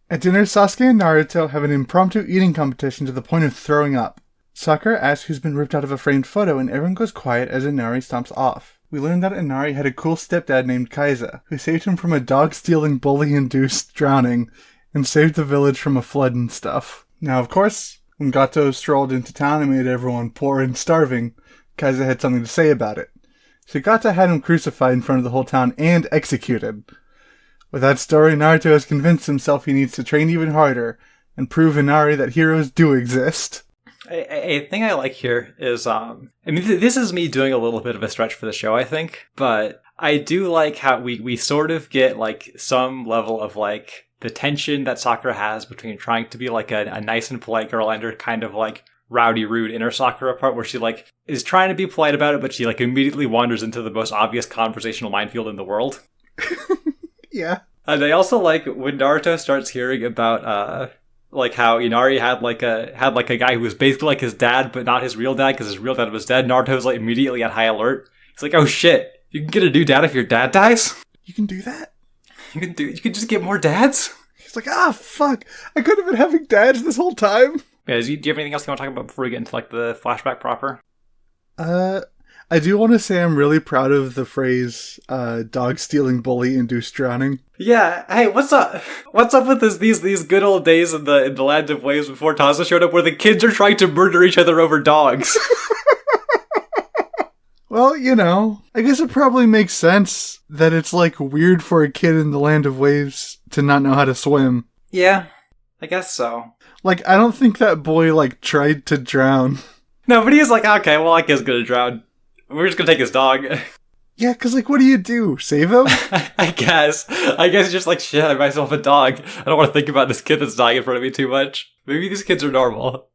At dinner, Sasuke and Naruto have an impromptu eating competition to the point of throwing up. Sakura asks who's been ripped out of a framed photo, and everyone goes quiet as Inari stomps off. We learn that Inari had a cool stepdad named Kaiza, who saved him from a dog-stealing, bully-induced drowning, and saved the village from a flood and stuff. Now, of course, when Gato strolled into town and made everyone poor and starving, Kaiza had something to say about it. So Gato had him crucified in front of the whole town and executed. With that story, Naruto has convinced himself he needs to train even harder and prove Inari that heroes do exist. A thing I like here is, I mean, this is me doing a little bit of a stretch for the show, I think, but I do like how we sort of get, like, some level of, like, the tension that Sakura has between trying to be, like, a nice and polite girl and her kind of, like, rowdy, rude inner Sakura part where she, like, is trying to be polite about it, but she, like, immediately wanders into the most obvious conversational minefield in the world. Yeah. And I also like when Naruto starts hearing about, like how Inari had like a guy who was basically like his dad, but not his real dad because his real dad was dead. Naruto's like immediately at high alert. He's like, "Oh shit! You can get a new dad if your dad dies. You can do that. You can just get more dads." He's like, fuck! I could have been having dads this whole time." Yeah, do you have anything else you want to talk about before we get into like the flashback proper? I do want to say I'm really proud of the phrase dog stealing bully induced drowning. Yeah, hey, what's up? What's up with these good old days in the land of waves before Taza showed up where the kids are trying to murder each other over dogs? Well, you know, I guess it probably makes sense that it's like weird for a kid in the land of waves to not know how to swim. Yeah, I guess so. Like, I don't think that boy like tried to drown. No, but he's like, okay, well, I guess gonna drown. We're just gonna take his dog. Yeah, because, like, what do you do? Save him? I guess it's just like, shit, I myself a dog. I don't want to think about this kid that's dying in front of me too much. Maybe these kids are normal.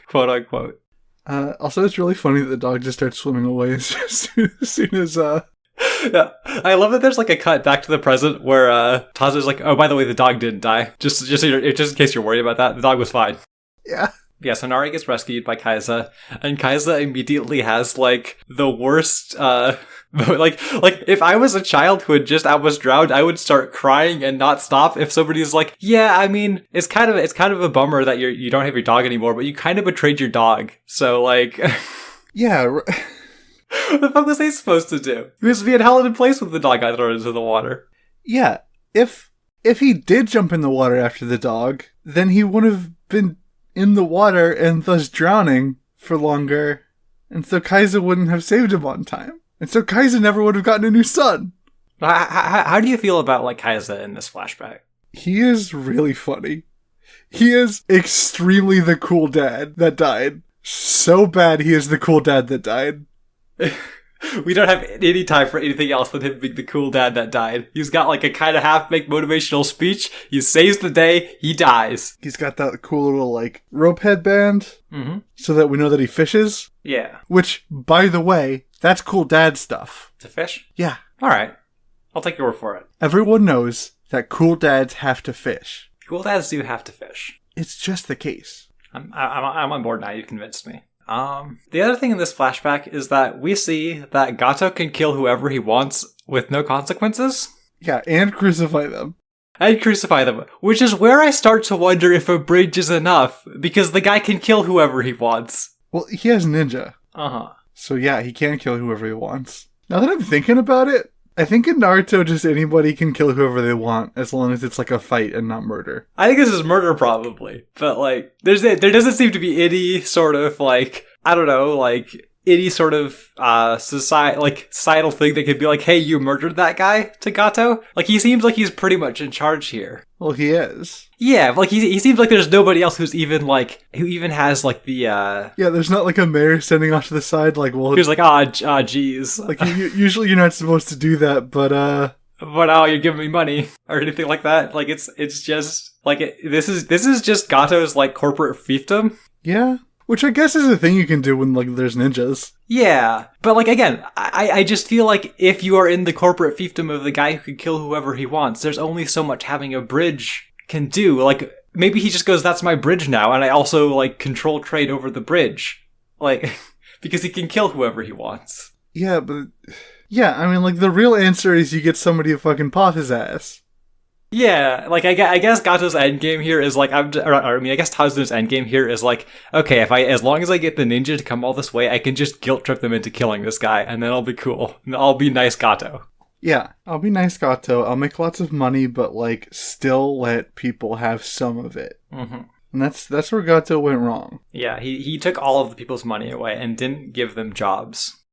Quote unquote. Also, it's really funny that the dog just starts swimming away as soon as, Yeah, I love that there's like a cut back to the present where Taza's like, oh, by the way, the dog didn't die. Just in case you're worried about that, the dog was fine. Yeah. Yeah, so Nari gets rescued by Kaiza, and Kaiza immediately has, like, the worst, like, if I was a child who had just almost drowned, I would start crying and not stop if somebody's like, yeah, I mean, it's kind of a bummer that you don't have your dog anymore, but you kind of betrayed your dog, so, like... Yeah, what the fuck was they supposed to do? He was being held in place with the dog got thrown into the water. Yeah, if he did jump in the water after the dog, then he would have been in the water and thus drowning for longer, and so Kaiza wouldn't have saved him on time, and so Kaiza never would have gotten a new son. How do you feel about like Kaiza in this flashback? He is really funny. He is extremely the cool dad that died. So bad he is the cool dad that died. We don't have any time for anything else than him being the cool dad that died. He's got like a kind of half-baked motivational speech. He saves the day, he dies. He's got that cool little like rope headband, so that we know that he fishes. Yeah. Which, by the way, that's cool dad stuff. To fish? Yeah. Alright. I'll take your word for it. Everyone knows that cool dads have to fish. Cool dads do have to fish. It's just the case. I'm on board now, you've convinced me. The other thing in this flashback is that we see that Gato can kill whoever he wants with no consequences. Yeah, and crucify them. And crucify them, which is where I start to wonder if a bridge is enough, because the guy can kill whoever he wants. Well, he has ninja. Uh-huh. So yeah, he can kill whoever he wants. Now that I'm thinking about it, I think in Naruto just anybody can kill whoever they want, as long as it's like a fight and not murder. I think this is murder probably, but like, there doesn't seem to be any sort of like, I don't know, like, any sort of societal thing that could be like, hey, you murdered that guy to Gato. Like, he seems like he's pretty much in charge here. Well, he is. Yeah, like he seems like there's nobody else who even has like the Yeah, there's not like a mayor standing off to the side like, well, who's like, geez. Like usually you're not supposed to do that, but now you're giving me money or anything like that. Like it's just like this is just Gato's like corporate fiefdom. Yeah. Which I guess is a thing you can do when, like, there's ninjas. Yeah. But, like, again, I just feel like if you are in the corporate fiefdom of the guy who can kill whoever he wants, there's only so much having a bridge can do. Like, maybe he just goes, that's my bridge now, and I also, like, control trade over the bridge. Like, because he can kill whoever he wants. Yeah, but... Yeah, I mean, like, the real answer is you get somebody to fucking pop his ass. Yeah, like, I guess Gato's endgame here is, like, I guess Tazuno's endgame here is, like, okay, as long as I get the ninja to come all this way, I can just guilt trip them into killing this guy, and then I'll be cool. And I'll be nice Gato. Yeah, I'll be nice Gato. I'll make lots of money, but, like, still let people have some of it. Mm-hmm. And that's where Gato went wrong. Yeah, he took all of the people's money away and didn't give them jobs.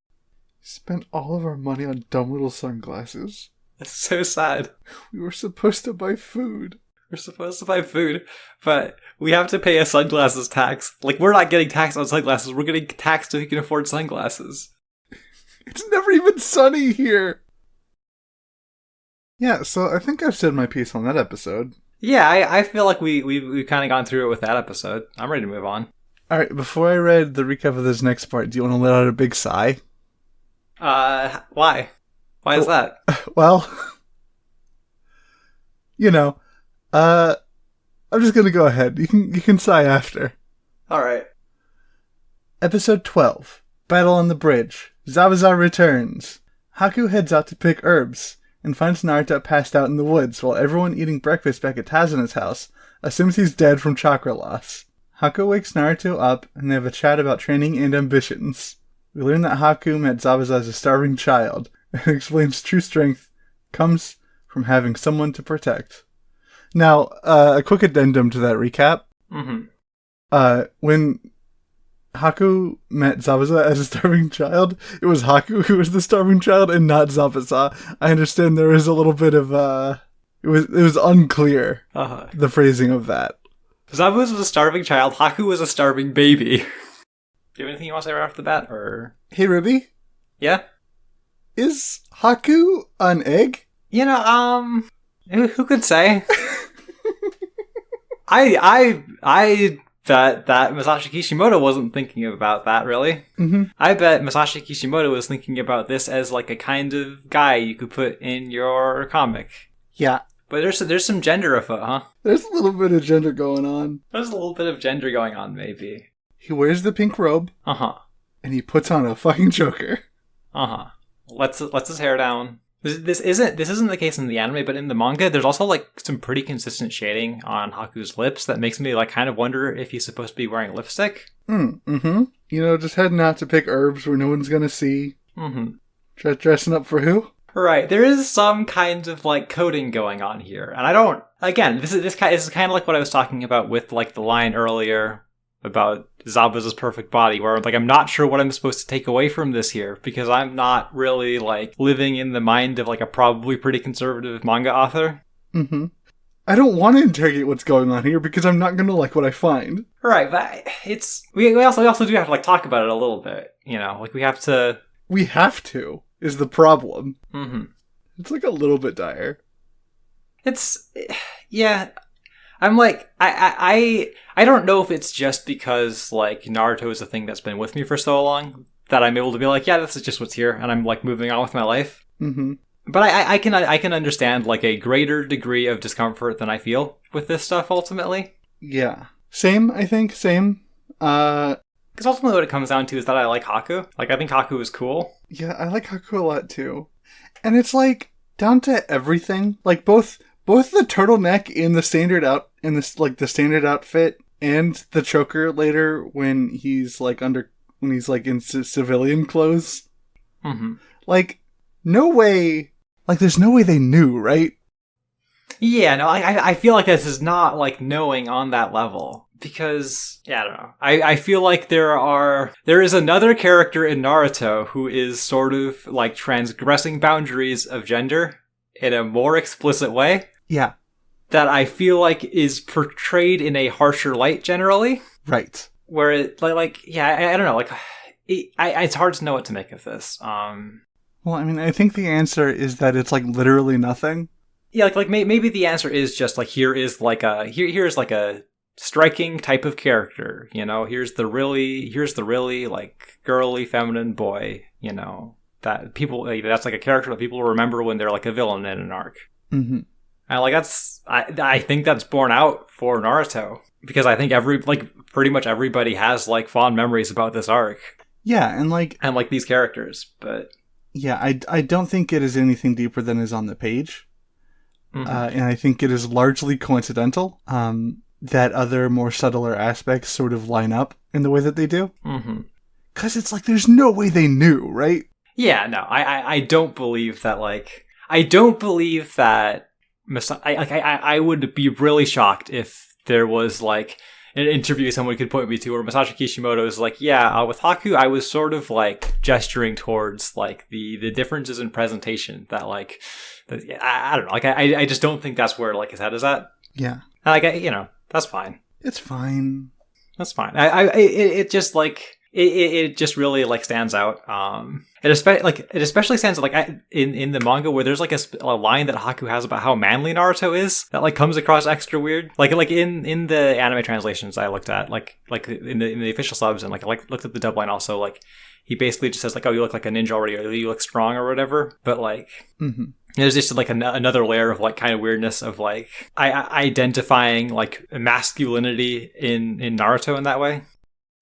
Spent all of our money on dumb little sunglasses. It's so sad. We were supposed to buy food. We're supposed to buy food, but we have to pay a sunglasses tax. Like, we're not getting taxed on sunglasses. We're getting taxed so we can afford sunglasses. It's never even sunny here. Yeah, so I think I've said my piece on that episode. Yeah, I feel like we've kind of gone through it with that episode. I'm ready to move on. All right, before I read the recap of this next part, do you want to let out a big sigh? Why? Why is that? Well, you know, I'm just gonna go ahead. You can sigh after. All right. Episode 12, Battle on the Bridge. Zabuza returns. Haku heads out to pick herbs and finds Naruto passed out in the woods while everyone eating breakfast back at Tazuna's house assumes he's dead from chakra loss. Haku wakes Naruto up and they have a chat about training and ambitions. We learn that Haku met Zabuza as a starving child and explains true strength comes from having someone to protect. Now, a quick addendum to that recap. Mm-hmm. When Haku met Zabuza as a starving child, it was Haku who was the starving child and not Zabuza. I understand there is a little bit of, it was unclear, the phrasing of that. Zabuza was a starving child, Haku was a starving baby. Do you have anything you want to say right off the bat, or? Hey, Ruby? Yeah? Is Haku an egg? You know, who could say? I bet that Masashi Kishimoto wasn't thinking about that, really. Mm-hmm. I bet Masashi Kishimoto was thinking about this as like a kind of guy you could put in your comic. Yeah. But there's some gender afoot, huh? There's a little bit of gender going on. There's a little bit of gender going on, maybe. He wears the pink robe. Uh-huh. And he puts on a fucking choker. Uh-huh. Lets his hair down. This isn't the case in the anime, but in the manga, there's also like some pretty consistent shading on Haku's lips that makes me like kind of wonder if he's supposed to be wearing lipstick. Mm-hmm. You know, just heading out to pick herbs where no one's gonna see. Mm-hmm. Dressing up for who? Right. There is some kind of like coding going on here, and I don't. Again, this is kind of like what I was talking about with like the line earlier about Zabuza's perfect body, where like I'm not sure what I'm supposed to take away from this here, because I'm not really like living in the mind of like a probably pretty conservative manga author. Mm-hmm. I don't want to interrogate what's going on here because I'm not going to like what I find. Right, but it's we also do have to like talk about it a little bit, you know, like we have to is the problem. Mm-hmm. It's like a little bit dire. It's yeah. I'm like, I don't know if it's just because, like, Naruto is a thing that's been with me for so long that I'm able to be like, yeah, this is just what's here, and I'm, like, moving on with my life. Mm-hmm. But I can understand, like, a greater degree of discomfort than I feel with this stuff, ultimately. Yeah. Same, I think, same. Because ultimately what it comes down to is that I like Haku. Like, I think Haku is cool. Yeah, I like Haku a lot, too. And it's, like, down to everything. Like, both the turtleneck in the standard the standard outfit and the choker later when he's like in civilian clothes. Mm-hmm. Like, no way. Like, there's no way they knew, right? Yeah, no, I feel like this is not like knowing on that level, Because, yeah, I don't know. I feel like there is another character in Naruto who is sort of like transgressing boundaries of gender in a more explicit way. Yeah. That I feel like is portrayed in a harsher light generally. Right. Where it, I don't know, like, it's hard to know what to make of this. Well, I mean, I think the answer is that it's like literally nothing. Yeah, like maybe the answer is just like here's like a striking type of character, you know. Here's the really like girly feminine boy, you know, that people that's like a character that people remember when they're like a villain in an arc. Mm-hmm. And like I think that's borne out for Naruto because I think pretty much everybody has like fond memories about this arc. Yeah, and like these characters, but yeah, I don't think it is anything deeper than is on the page. Mm-hmm. And I think it is largely coincidental that other more subtler aspects sort of line up in the way that they do. Mm-hmm. Because it's like there's no way they knew, right? Yeah, no, I don't believe that. Like, I don't believe that. I would be really shocked if there was like an interview someone could point me to where Masashi Kishimoto is like, yeah, with Haku, I was sort of like gesturing towards like the differences in presentation that like, I don't know, like I just don't think that's where like his head is at. Yeah, and like that's fine. It's fine. That's fine. It just like. It just really like stands out. It especially stands out like in the manga where there's like a line that Haku has about how manly Naruto is that like comes across extra weird. Like in the anime translations I looked at, like in the official subs, and like I looked at the dub line also, like he basically just says like, oh, you look like a ninja already, or you look strong or whatever. But like there's just like another layer of like kind of weirdness of like identifying like masculinity in Naruto in that way.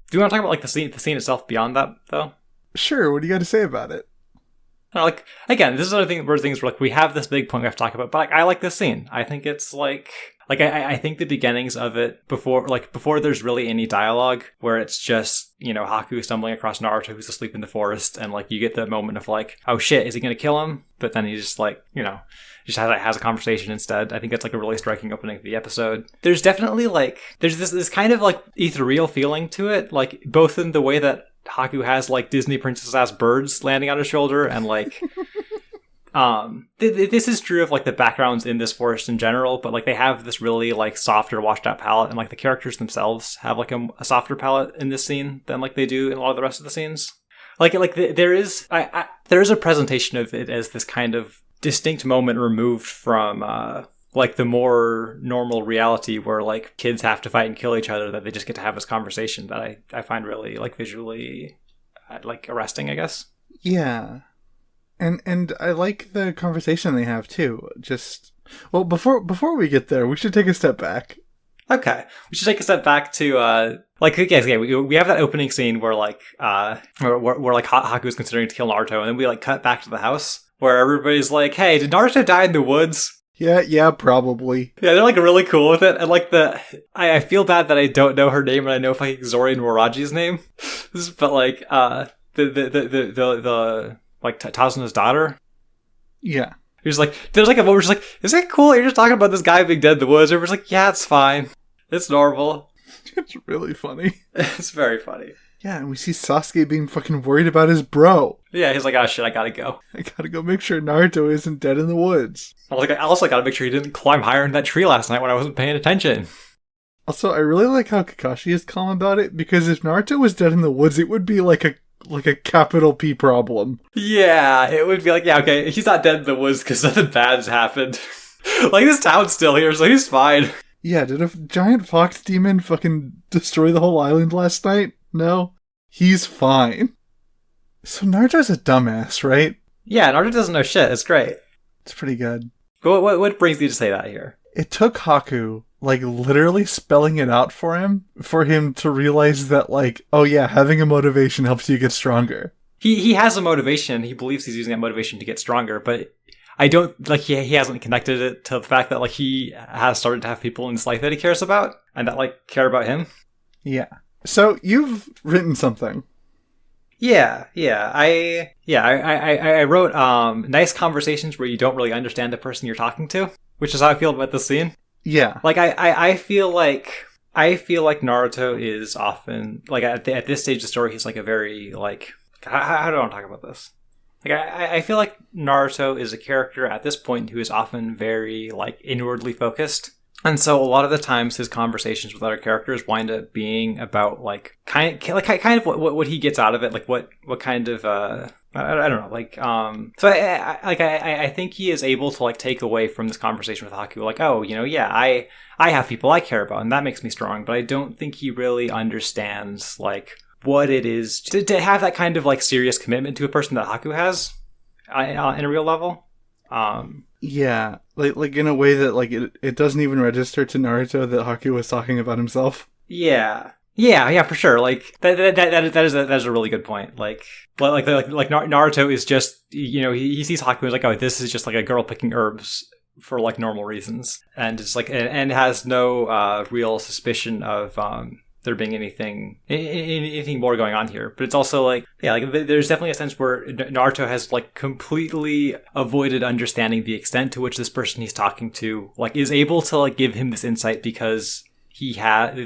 Do you want to talk about like the scene itself beyond that though? Sure. What do you got to say about it? Like, again, this is another thing where things where like we have this big point we have to talk about, but like, I like this scene. I think it's like I think the beginnings of it before there's really any dialogue, where it's just, you know, Haku stumbling across Naruto who's asleep in the forest, and like you get the moment of like, oh shit, is he gonna kill him? But then he just like, you know, just has a conversation instead. I think that's like a really striking opening of the episode. There's definitely like there's this kind of like ethereal feeling to it, like both in the way that Haku has like Disney princess ass birds landing on his shoulder, and like this is true of like the backgrounds in this forest in general, but like they have this really like softer, washed out palette, and like the characters themselves have like a softer palette in this scene than like they do in a lot of the rest of the scenes. There is a presentation of it as this kind of distinct moment removed from like the more normal reality where like kids have to fight and kill each other, that they just get to have this conversation that I find really like visually like arresting, I guess. Yeah. And I like the conversation they have too. Just, well, before we get there, we should take a step back. Okay, we should take a step back to we have that opening scene where like where like Haku is considering to kill Naruto, and then we like cut back to the house where everybody's like, hey, did Naruto die in the woods? Yeah, probably. Yeah, they're like really cool with it, and like I feel bad that I don't know her name, and I know like Zori and Waraji's name, but like the like Tazuna's daughter. Yeah. He's like, there's like a moment where she's like, is it cool you're just talking about this guy being dead in the woods? Everyone's like, yeah, it's fine. It's normal. It's really funny. It's very funny. Yeah, and we see Sasuke being fucking worried about his bro. Yeah, he's like, oh shit, I gotta go. I gotta go make sure Naruto isn't dead in the woods. I also gotta make sure he didn't climb higher in that tree last night when I wasn't paying attention. Also, I really like how Kakashi is calm about it, because if Naruto was dead in the woods, it would be like a capital P problem. Yeah, it would be like, yeah, okay, he's not dead in the woods because nothing bad's happened. Like, this town's still here, so he's fine. Yeah, did a giant fox demon fucking destroy the whole island last night? No. He's fine. So Naruto's a dumbass, right? Yeah, Naruto doesn't know shit. It's great. It's pretty good. What brings you to say that here? It took Haku, like, literally spelling it out for him to realize that, like, oh yeah, having a motivation helps you get stronger. He has a motivation. He believes he's using that motivation to get stronger, but I don't, like, he hasn't connected it to the fact that, like, he has started to have people in his life that he cares about, and that, like, care about him. Yeah. So, you've written something. Yeah. I wrote nice conversations where you don't really understand the person you're talking to, which is how I feel about this scene. Yeah. Like, I feel like I feel like Naruto is often, like, at this stage of the story, he's like a very, like, how do I want to talk about this? Like, I feel like Naruto is a character at this point who is often very, like, inwardly focused. And so a lot of the times his conversations with other characters wind up being about, like, kind of what he gets out of it, like, what kind of, I don't know, like, so I think he is able to, like, take away from this conversation with Haku, like, oh, you know, yeah, I have people I care about, and that makes me strong, but I don't think he really understands, like, what it is to have that kind of, like, serious commitment to a person that Haku has in a real level. Yeah, like in a way that, like, it doesn't even register to Naruto that Haku was talking about himself. Yeah, for sure. Like that is a really good point. Like Naruto is just, you know, he sees Haku and is like, oh, this is just like a girl picking herbs for, like, normal reasons, and it's like, and has no real suspicion of there being anything more going on here. But it's also like, yeah, like there's definitely a sense where Naruto has, like, completely avoided understanding the extent to which this person he's talking to, like, is able to, like, give him this insight because he has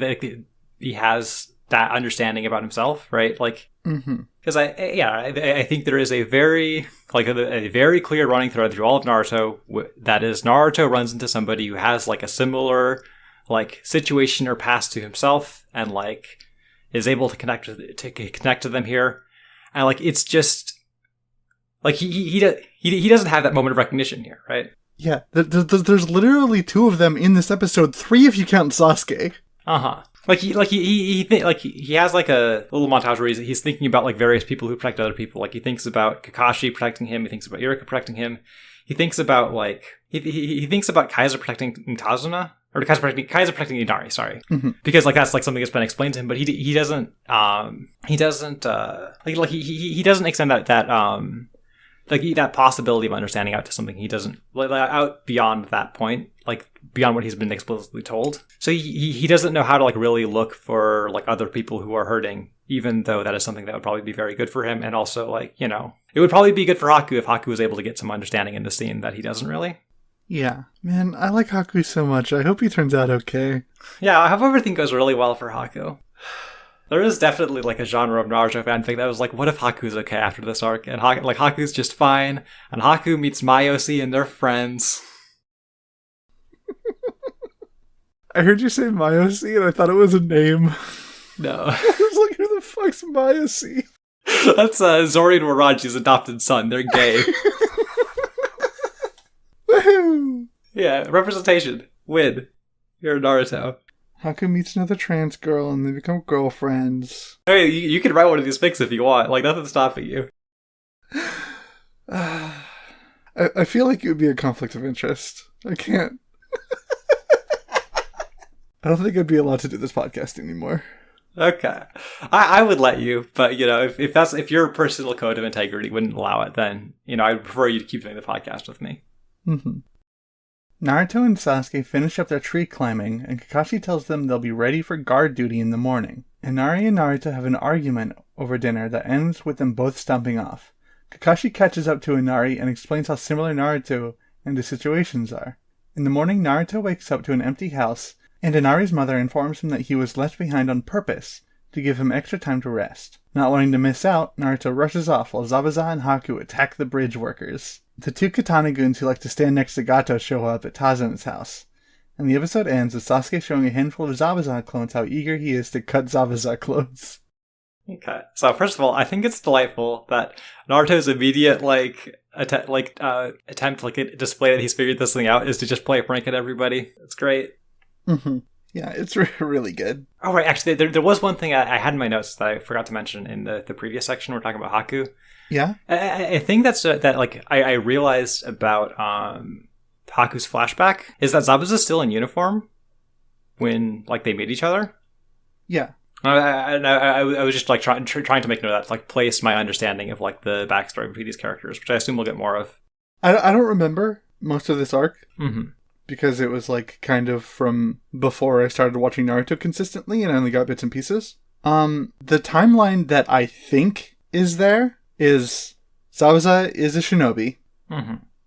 that understanding about himself, right? Like, because I think there is a very, like, a very clear running thread through all of Naruto that is Naruto runs into somebody who has, like, a similar, like, situation or past to himself, and, like, is able to connect to them here, and, like, it's just like he doesn't have that moment of recognition here, right? Yeah, there's literally 2 of them in this episode, 3 if you count Sasuke. Like he has, like, a little montage where he's thinking about, like, various people who protect other people. Like, he thinks about Kakashi protecting him. He thinks about Irika protecting him. He thinks about, like, he thinks about Kaiser protecting Tazuna, or Kaiser protecting Inari. Sorry, because, like, that's, like, something that's been explained to him, but he doesn't extend that possibility of understanding out to something he doesn't, like, out beyond that point, like, beyond what he's been explicitly told. So he doesn't know how to, like, really look for, like, other people who are hurting, even though that is something that would probably be very good for him. And also, like, you know, it would probably be good for Haku if Haku was able to get some understanding in the scene that he doesn't really. Yeah. Man, I like Haku so much. I hope he turns out okay. Yeah, I hope everything goes really well for Haku. There is definitely, like, a genre of Naruto fanfic that was like, what if Haku's okay after this arc? And Haku's just fine, and Haku meets Mayosi and they're friends. I heard you say Mayosi and I thought it was a name. No. I was like, who the fuck's Mayosi? That's Zori and Waraji's adopted son. They're gay. Woohoo! Yeah, representation. Win. You're Naruto. Haku meets another trans girl and they become girlfriends. Hey, you can write one of these fics if you want. Like, nothing's stopping you. I feel like it would be a conflict of interest. I can't. I don't think I'd be allowed to do this podcast anymore. Okay. I would let you, but, you know, if your personal code of integrity wouldn't allow it, then, you know, I'd prefer you to keep doing the podcast with me. Naruto and Sasuke finish up their tree climbing, and Kakashi tells them they'll be ready for guard duty in the morning. Inari and Naruto have an argument over dinner that ends with them both stomping off. Kakashi catches up to Inari and explains how similar Naruto and his situations are. In the morning, Naruto wakes up to an empty house, and Inari's mother informs him that he was left behind on purpose to give him extra time to rest. Not wanting to miss out, Naruto rushes off while Zabuza and Haku attack the bridge workers. The 2 katana goons who like to stand next to Gato show up at Tazuna's house, and the episode ends with Sasuke showing a handful of Zabuza clones how eager he is to cut Zabuza clothes. Okay, so first of all, I think it's delightful that Naruto's immediate attempt, like, a display that he's figured this thing out is to just play a prank at everybody. It's great. Yeah, it's really good. Oh, right, actually, there was one thing I had in my notes that I forgot to mention in the previous section. We're talking about Haku. Yeah? I think that's that, like, I realized about Haku's flashback is that Zabuza's still in uniform when, like, they meet each other. Yeah. I was just, like, trying to make note of that, like, place my understanding of, like, the backstory between these characters, which I assume we'll get more of. I don't remember most of this arc. Because it was, like, kind of from before I started watching Naruto consistently, and I only got bits and pieces. The timeline that I think is there is Zabuza is a shinobi.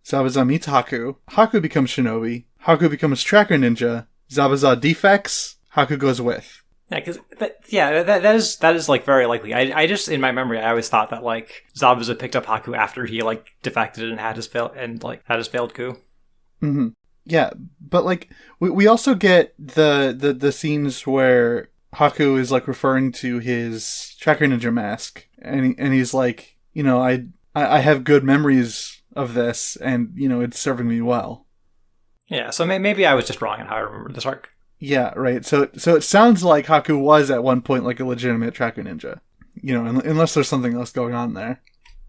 Zabuza meets Haku. Haku becomes shinobi. Haku becomes tracker ninja. Zabuza defects. Haku goes with. Yeah, because that is like very likely. I just in my memory I always thought that like Zabuza picked up Haku after he like defected and had his failed coup. Mm-hmm. Yeah, but like we also get the scenes where Haku is like referring to his tracker ninja mask, and he's like, you know, I have good memories of this, and you know it's serving me well. Yeah, so maybe I was just wrong in how I remember this arc. Yeah, right. So it sounds like Haku was at one point like a legitimate tracker ninja, you know, unless there's something else going on there.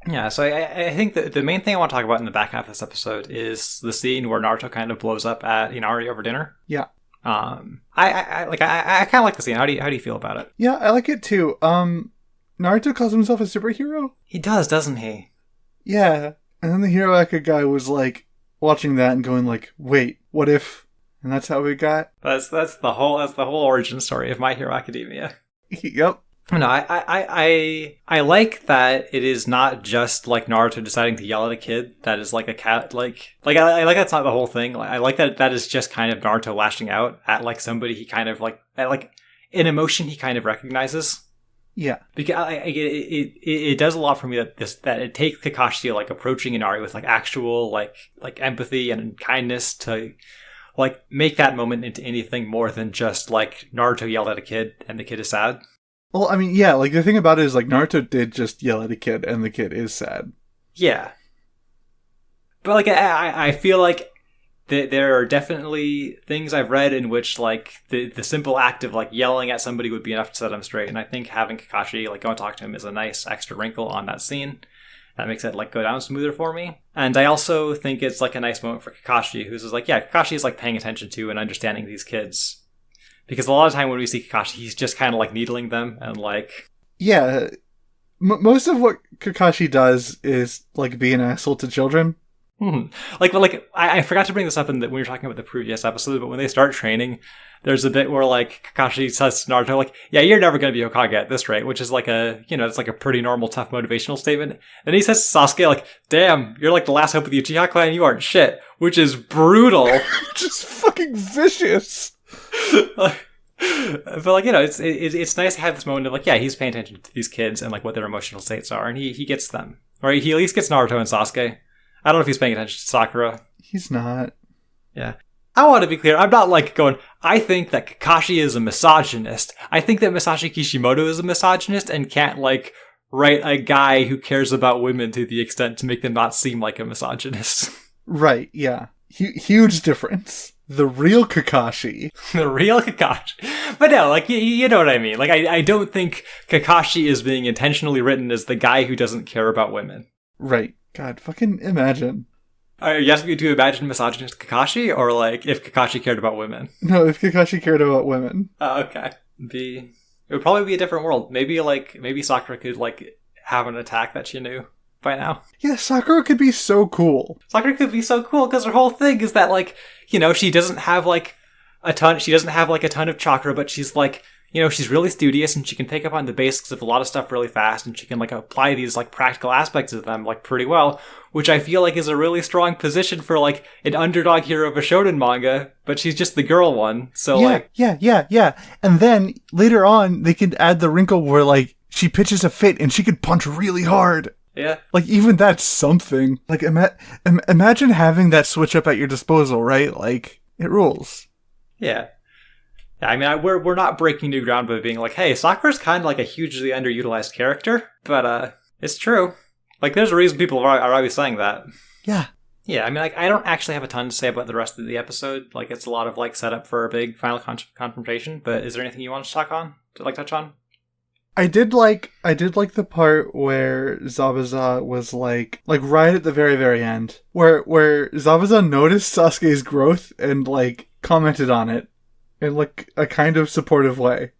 Yeah, so I think that the main thing I want to talk about in the back half of this episode is the scene where Naruto kind of blows up at Inari over dinner. Yeah. I kind of like the scene. How do you feel about it? Yeah, I like it too. Naruto calls himself a superhero. He does, doesn't he? Yeah, and then the Hiroaka guy was like watching that and going like, "Wait, what if?" And that's how we got. That's the whole origin story of My Hero Academia. Yep. No, I like that it is not just like Naruto deciding to yell at a kid that is like a cat. Like I like that's not the whole thing. Like, I like that is just kind of Naruto lashing out at like somebody he kind of like an emotion he kind of recognizes. Yeah, because it does a lot for me that it takes Kakashi like approaching Inari with like actual like empathy and kindness to like make that moment into anything more than just like Naruto yelled at a kid and the kid is sad. Well, I mean, yeah, like the thing about it is like Naruto did just yell at a kid and the kid is sad. Yeah. But like I feel like there are definitely things I've read in which like the simple act of like yelling at somebody would be enough to set them straight. And I think having Kakashi like go and talk to him is a nice extra wrinkle on that scene. That makes it like go down smoother for me. And I also think it's like a nice moment for Kakashi, who's just like, yeah, Kakashi is like paying attention to and understanding these kids. Because a lot of time when we see Kakashi, he's just kind of like needling them and like... Yeah. Most of what Kakashi does is like be an asshole to children. I forgot to bring this up when we were talking about the previous episode, but when they start training, there's a bit where like Kakashi says to Naruto like, yeah, you're never going to be Hokage at this rate, which is like it's like a pretty normal tough motivational statement. And he says to Sasuke like, damn, you're like the last hope of the Uchiha clan, you aren't shit, which is brutal. Just fucking vicious. But like, you know, it's nice to have this moment of like, yeah, he's paying attention to these kids and like what their emotional states are, and he gets them. Or he at least gets Naruto and Sasuke. I don't know if he's paying attention to Sakura. He's not. Yeah. I want to be clear. I'm not like going, I think that Kakashi is a misogynist. I think that Masashi Kishimoto is a misogynist and can't like write a guy who cares about women to the extent to make them not seem like a misogynist. Right, yeah. Huge difference. The real Kakashi. The real Kakashi. But no, like, you know what I mean. Like, I don't think Kakashi is being intentionally written as the guy who doesn't care about women. Right. God, fucking imagine. Are you asking me to imagine misogynist Kakashi, or like if Kakashi cared about women? No, if Kakashi cared about women. Okay. It would probably be a different world. Maybe Sakura could like have an attack that she knew by now. Yeah, Sakura could be so cool. Sakura could be so cool because her whole thing is that like, you know, she doesn't have like a ton of chakra, but she's like, you know, she's really studious and she can pick up on the basics of a lot of stuff really fast, and she can like apply these like practical aspects of them like pretty well, which I feel like is a really strong position for like an underdog hero of a shonen manga, but she's just the girl one. So yeah. And then later on they could add the wrinkle where like she pitches a fit and she could punch really hard. Yeah. Like even that's something. Like imagine having that switch up at your disposal, right? Like it rules. Yeah. I mean, we're not breaking new ground by being like, hey, Sakura's kind of like a hugely underutilized character, but it's true. Like, there's a reason people are always saying that. Yeah. Yeah, I mean, like, I don't actually have a ton to say about the rest of the episode. Like, it's a lot of, like, setup for a big final confrontation, but is there anything you want to touch on? I did like the part where Zabuza was like right at the very, very end, where Zabuza noticed Sasuke's growth and, like, commented on it. In like a kind of supportive way.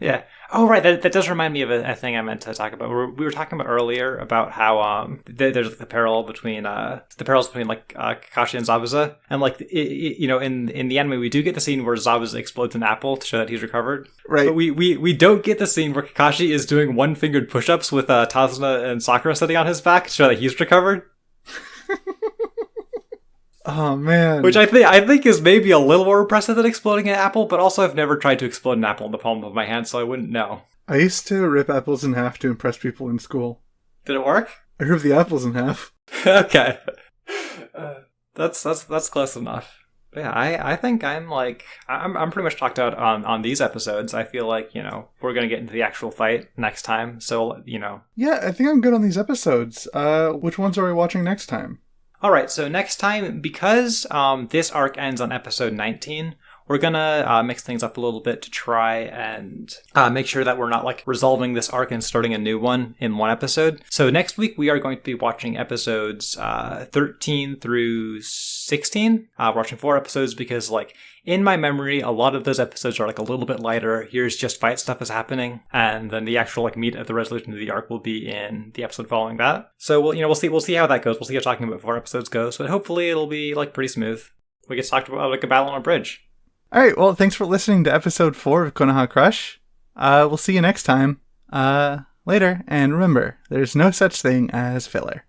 Yeah. Oh, right. That does remind me of a thing I meant to talk about. We were talking about earlier about how there's the parallel between like Kakashi and Zabuza, and like you know in the anime we do get the scene where Zabuza explodes an apple to show that he's recovered. Right. But we don't get the scene where Kakashi is doing one-fingered push-ups with Tazuna and Sakura sitting on his back to show that he's recovered. Oh, man. Which I think is maybe a little more impressive than exploding an apple, but also I've never tried to explode an apple in the palm of my hand, so I wouldn't know. I used to rip apples in half to impress people in school. Did it work? I ripped the apples in half. Okay. That's close enough. But yeah, I think I'm pretty much talked out on these episodes. I feel like, we're going to get into the actual fight next time. So, Yeah, I think I'm good on these episodes. Which ones are we watching next time? All right, so next time, because this arc ends on episode 19, we're going to mix things up a little bit to try and make sure that we're not resolving this arc and starting a new one in one episode. So next week, we are going to be watching episodes 13 through 16. We're watching 4 episodes because in my memory, a lot of those episodes are a little bit lighter. Here's just fight stuff is happening. And then the actual meat of the resolution of the arc will be in the episode following that. So we'll see how that goes. We'll see how talking about 4 episodes goes, but hopefully it'll be pretty smooth. We get to talk about a battle on a bridge. All right, well, thanks for listening to episode 4 of Konoha Crush. We'll see you next time. Later, and remember, there's no such thing as filler.